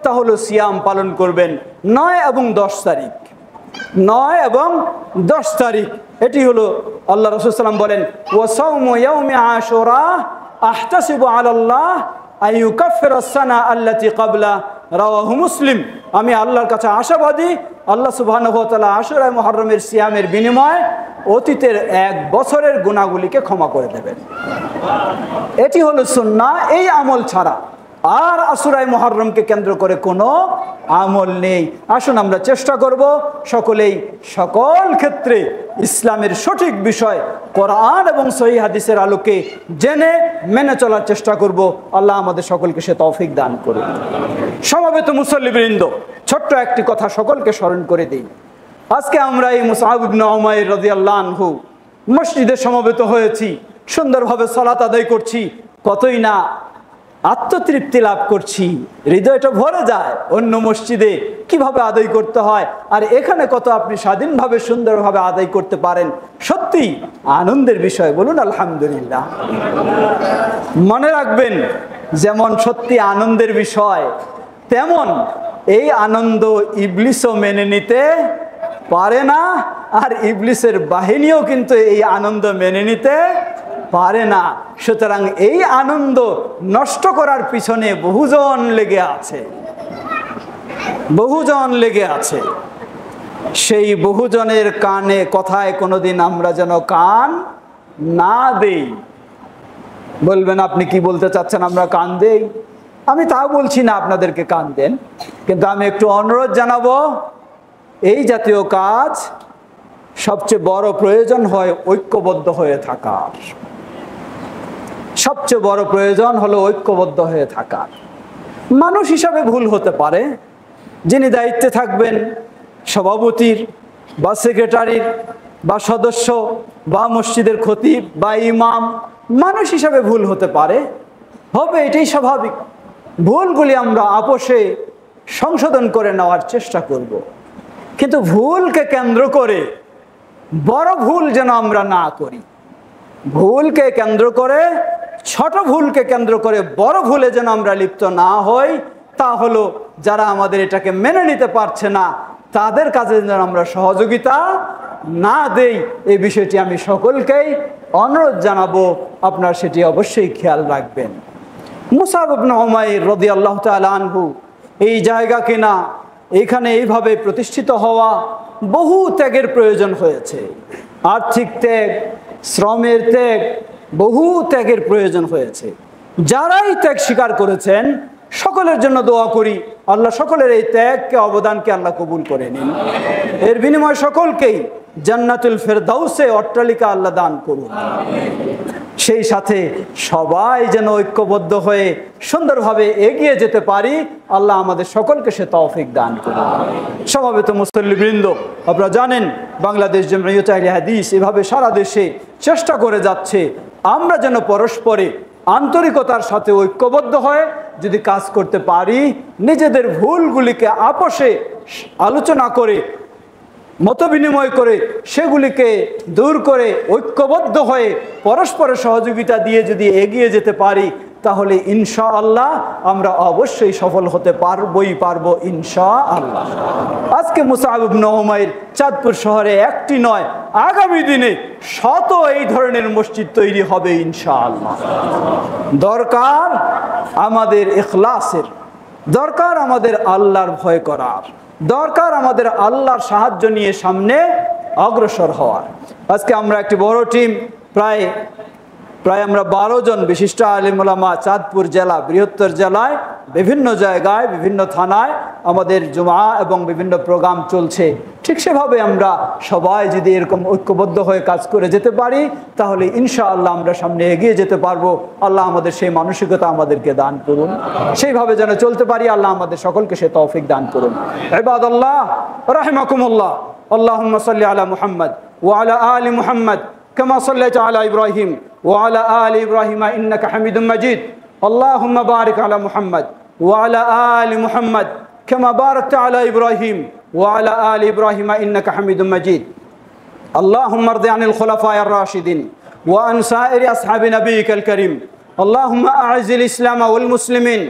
Speaker 1: তা হলো সিয়াম পালন করবেন 9 এবং 10 তারিখ। 9 এবং 10 তারিখ, এটি হলো আল্লাহ রাসূল সাল্লাল্লাহু আলাইহি ওয়াসাল্লাম বলেন, ওয়া সাওমু ইয়াউমি আশুরা আহতাসিবু আলাল্লাহ আইয়ুকাফিরাস সানা আল্লাতী ক্বাবলা, রাওয়াহু মুসলিম। আমি আল্লাহর কাছে আশাবাদী, আল্লাহ সুবহানাহু ওয়া তাআলা আশুরায়ে মুহররমের সিয়ামের বিনিময়ে অতীতের 1 বছরের গুনাহগুলিকে ক্ষমা করে দেবেন। এটি হলো সুন্নাহ। এই আমল ছাড়া আর আশুরায়ে মুহররমকে কেন্দ্র করে কোনো আমল নেই। আসুন আমরা চেষ্টা করব সকলেই সকল ক্ষেত্রে ইসলামের সঠিক বিষয় কোরআন এবং সহিহ হাদিসের আলোকে জেনে মেনে চলার চেষ্টা করব। আল্লাহ আমাদের সকলকে সে তৌফিক দান করুন। সমবেত মুসল্লিবৃন্দ, ছোট্ট একটি কথা সকলকে স্মরণ করে দিই। আজকে আমরা এই মুসআব ইবনে উমাইর রাদিয়াল্লাহু আনহু মসজিদে সমবেত হয়েছি, সুন্দরভাবে সালাত আদায় করছি, কতই না আত্মতৃপ্তি লাভ করছি, হৃদয়টা ভরে যায় অন্য মসজিদে কিভাবে আদায় করতে হয়, আর এখানে কত আপনি স্বাধীনভাবে সুন্দরভাবে আদায় করতে পারেন। সত্যি আনন্দের বিষয়, বলুন আলহামদুলিল্লাহ। মনে রাখবেন, যেমন সত্যি আনন্দের বিষয়, তেমন এই আনন্দ ইবলিসও মেনে নিতে পারে না, আর ইবলিসের বাহিনীও কিন্তু এই আনন্দ মেনে নিতে পারে না। সুতরাং এই আনন্দ নষ্ট করার পিছনে বহুজন লেগে আছে, বহুজন লেগে আছে। সেই বহুজনের কানে কথায় কোনোদিন আমরা যেন কান না দেই। বলবেন আপনি কি বলতে চাচ্ছেন আমরা কান দেই? আমি তা বলছি না আপনাদেরকে কান দেন, কিন্তু আমি একটু অনুরোধ জানাবো, এই জাতীয় কাজ সবচেয়ে বড় প্রয়োজন হয় ঐক্যবদ্ধ হয়ে থাকার। সবচেয়ে বড় প্রয়োজন হলো ঐক্যবদ্ধ হয়ে থাকা। মানুষ হিসাবে ভুল হতে পারে, যিনি দায়িত্বে থাকবেন, সভাপতির বা সেক্রেটারির বা সদস্য বা মসজিদের খতিব বা ইমাম মানুষ হিসাবে ভুল হতে পারে, হবে, এটাই স্বাভাবিক। ভুলগুলি আমরা আপোষে সংশোধন করে নেওয়ার চেষ্টা করব। কিন্তু ভুলকে কেন্দ্র করে বড় ভুল যেন আমরা না করি। ভুলকে কেন্দ্র করে, ছোট ভুলকে কেন্দ্র করে বড় ভুলে যেন আমরা লিপ্ত না হই। তা হলো যারা আমাদের এটাকে মেনে নিতে পারছে না তাদের কাছে যেন আমরা সহযোগিতা না দেই, এই বিষয়টি আমি সকলকেই অনুরোধ জানাবো। আপনারা সেটি অবশ্যই খেয়াল রাখবেন। মুসাব ইবনে উমাইর রাদিয়াল্লাহু তাআলা আনহু এই জায়গা কিনা এখানে এইভাবে প্রতিষ্ঠিত হওয়া বহু ত্যাগের প্রয়োজন হয়েছে। আর্থিক ত্যাগ, শ্রমের ত্যাগ, বহু ত্যাগের প্রয়োজন হয়েছে। যারাই ত্যাগ স্বীকার করেছেন সকলের জন্য দোয়া করি, আল্লাহ সকলের এই ত্যাগকে, অবদানকে আল্লাহ কবুল করে নিন। এর বিনিময়ে সকলকেই জান্নাতুল ফেরদাউসে অট্টালিকা আল্লাহ দান করুন। সেই সাথে সবাই যেন ঐক্যবদ্ধ হয়ে সুন্দরভাবে এগিয়ে যেতে পারি, আল্লাহ আমাদের সকলকে সে তৌফিক দান করুন। সমবেত মুসল্লিবৃন্দ, আপনারা জানেন বাংলাদেশ জামিয়াত আহলে হাদিস এভাবে সারা দেশে চেষ্টা করে যাচ্ছে আমরা যেন পরস্পরে আন্তরিকতার সাথে ঐক্যবদ্ধ হয়ে যদি কাজ করতে পারি, নিজেদের ভুলগুলিকে আপোষে আলোচনা করে, মতবিনিময় করে সেগুলিকে দূর করে ঐক্যবদ্ধ হয়ে পরস্পরের সহযোগিতা দিয়ে যদি এগিয়ে যেতে পারি, তাহলে ইনশাআল্লাহ আমরা অবশ্যই সফল হতে পারবো ইনশাআল্লাহ। আজকে মুসআব ইবনে উমাইর চাঁদপুর শহরে একটি নয়, আগামী দিনে শত এই ধরনের মসজিদ তৈরি হবে ইনশাআল্লাহ। দরকার আমাদের ইখলাসের, দরকার আমাদের আল্লাহর ভয় করার, দরকার আমাদের আল্লাহর সাহায্য নিয়ে সামনে অগ্রসর হওয়ার। আজকে আমরা একটি বড় টিম, প্রায় আমরা 12 জন বিশিষ্ট আলেম ওলামা চাঁদপুর জেলা, বৃহত্তর জেলায় বিভিন্ন জায়গায় বিভিন্ন থানায় আমাদের জুমা এবং বিভিন্ন প্রোগ্রাম চলছে। ঠিক সেভাবে আমরা সবাই যদি এরকম ঐক্যবদ্ধ হয়ে কাজ করে যেতে পারি, তাহলে ইনশাআল্লাহ আমরা সামনে এগিয়ে যেতে পারবো। আল্লাহ আমাদের সেই মানসিকতা আমাদেরকে দান করুন, সেইভাবে যেন চলতে পারি। আল্লাহ আমাদের সকলকে সে তৌফিক দান করুন। ইবাদাল্লাহ রাহিমাকুমুল্লাহ, আল্লাহুম্মা সাল্লি আলা মুহাম্মদ ওয়া আলা আলি মুহাম্মদ কামা সাল্লাইতা আলা ইব্রাহিম ওয়া আলা আলি ইব্রাহিম ইন্নাকা হামিদুম মাজিদ। আল্লাহুম্মা বারিক আলা মুহাম্মদ ওয়া আলা আলি মুহাম্মদ কামা বারাকতা আলা ইব্রাহিম ওয়া আলা আলি ইব্রাহিম ইন্নাকা হামিদুম মাজিদ। আল্লাহুম্মা রদি আনিল খুলাফায়ে আর-রাশিদিন ওয়া আন সাইরি আসহাবি নবিয়িকাল কারীম। আল্লাহুম্মা আ'ইজিল ইসলাম ওয়াল মুসলিমিন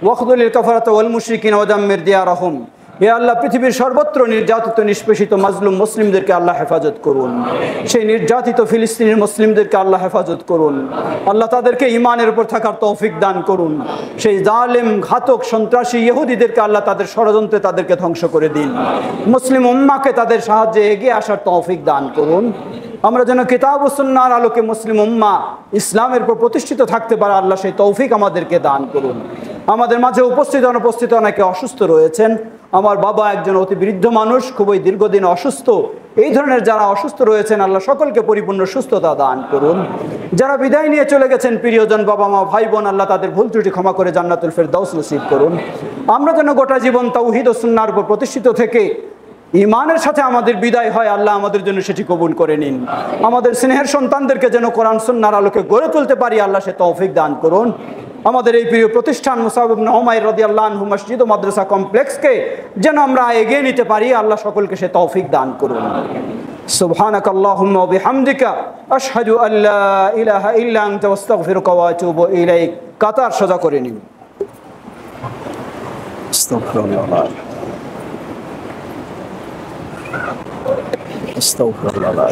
Speaker 1: ওয়াখযুলিল কাফারাতা ওয়াল মুশরিকিন ওয়া দাম্মির দিয়ারাহুম। হে আল্লাহ, পৃথিবীর সর্বত্র নির্যাতিত নিষ্পেষিত মাজলুম মুসলিমদেরকে আল্লাহ হেফাজত করুন। সেই নির্যাতিত ফিলিস্তিনের মুসলিমদেরকে আল্লাহ হেফাজত করুন। আল্লাহ তাদেরকে ঈমানের উপর থাকার তৌফিক দান করুন। সেই জালেম, ঘাতক, সন্ত্রাসী ইহুদিদেরকে আল্লাহ তাদের ষড়যন্ত্রে তাদেরকে ধ্বংস করে দিন। মুসলিম উম্মাহকে তাদের সাহায্যে এগিয়ে আসার তৌফিক দান করুন। আমরা যেন কিতাব ও সুন্নাহর আলোকে মুসলিম উম্মাহ ইসলামের উপর প্রতিষ্ঠিত থাকতে পারে, আল্লাহ সেই তৌফিক আমাদেরকে দান করুন। আমাদের মাঝে উপস্থিত অনুপস্থিত অনেকে অসুস্থ রয়েছেন। আমার বাবা একজন অতি বৃদ্ধ মানুষ, খুবই দীর্ঘদিন অসুস্থ। এই ধরনের যারা অসুস্থ রয়েছেন আল্লাহ সকলকে পরিপূর্ণ সুস্থতা দান করুন। যারা বিদায় নিয়ে চলে গেছেন প্রিয়জন, বাবা মা, ভাই বোন, আল্লাহ তাদের ভুল ত্রুটি ক্ষমা করে জান্নাতুল ফেরদাউস নসিব করুন। আমরা যেন গোটা জীবন তাওহীদ ও সুন্নাহর উপর প্রতিষ্ঠিত থেকে ঈমানের সাথে আমাদের বিদায় হয়, আল্লাহ আমাদের জন্য সেটি কবুল করে নিন। আমাদের স্নেহের সন্তানদেরকে যেন কোরআন সুন্নাহর আলোকে গড়ে তুলতে পারি, আল্লাহ সে তৌফিক দান করুন। আমাদের এই প্রিয় প্রতিষ্ঠান মুসআব ইবনে উমাইর রাদিয়াল্লাহু আনহু মসজিদ ও মাদ্রাসা কমপ্লেক্সকে যেন আমরা এগিয়ে নিতে পারি, আল্লাহ সকলকে সে তৌফিক দান করুন। সুবহানাকাল্লাহুম্মা ওয়া বিহামদিকা আশহাদু আল্লা ইলাহা ইল্লা আনতা আস্তাগফিরুকা ওয়া আতুবু ইলাইক। কাতার সোজা করে নিন। আস্তাগফিরুল্লাহ, আস্তাগফিরুল্লাহ।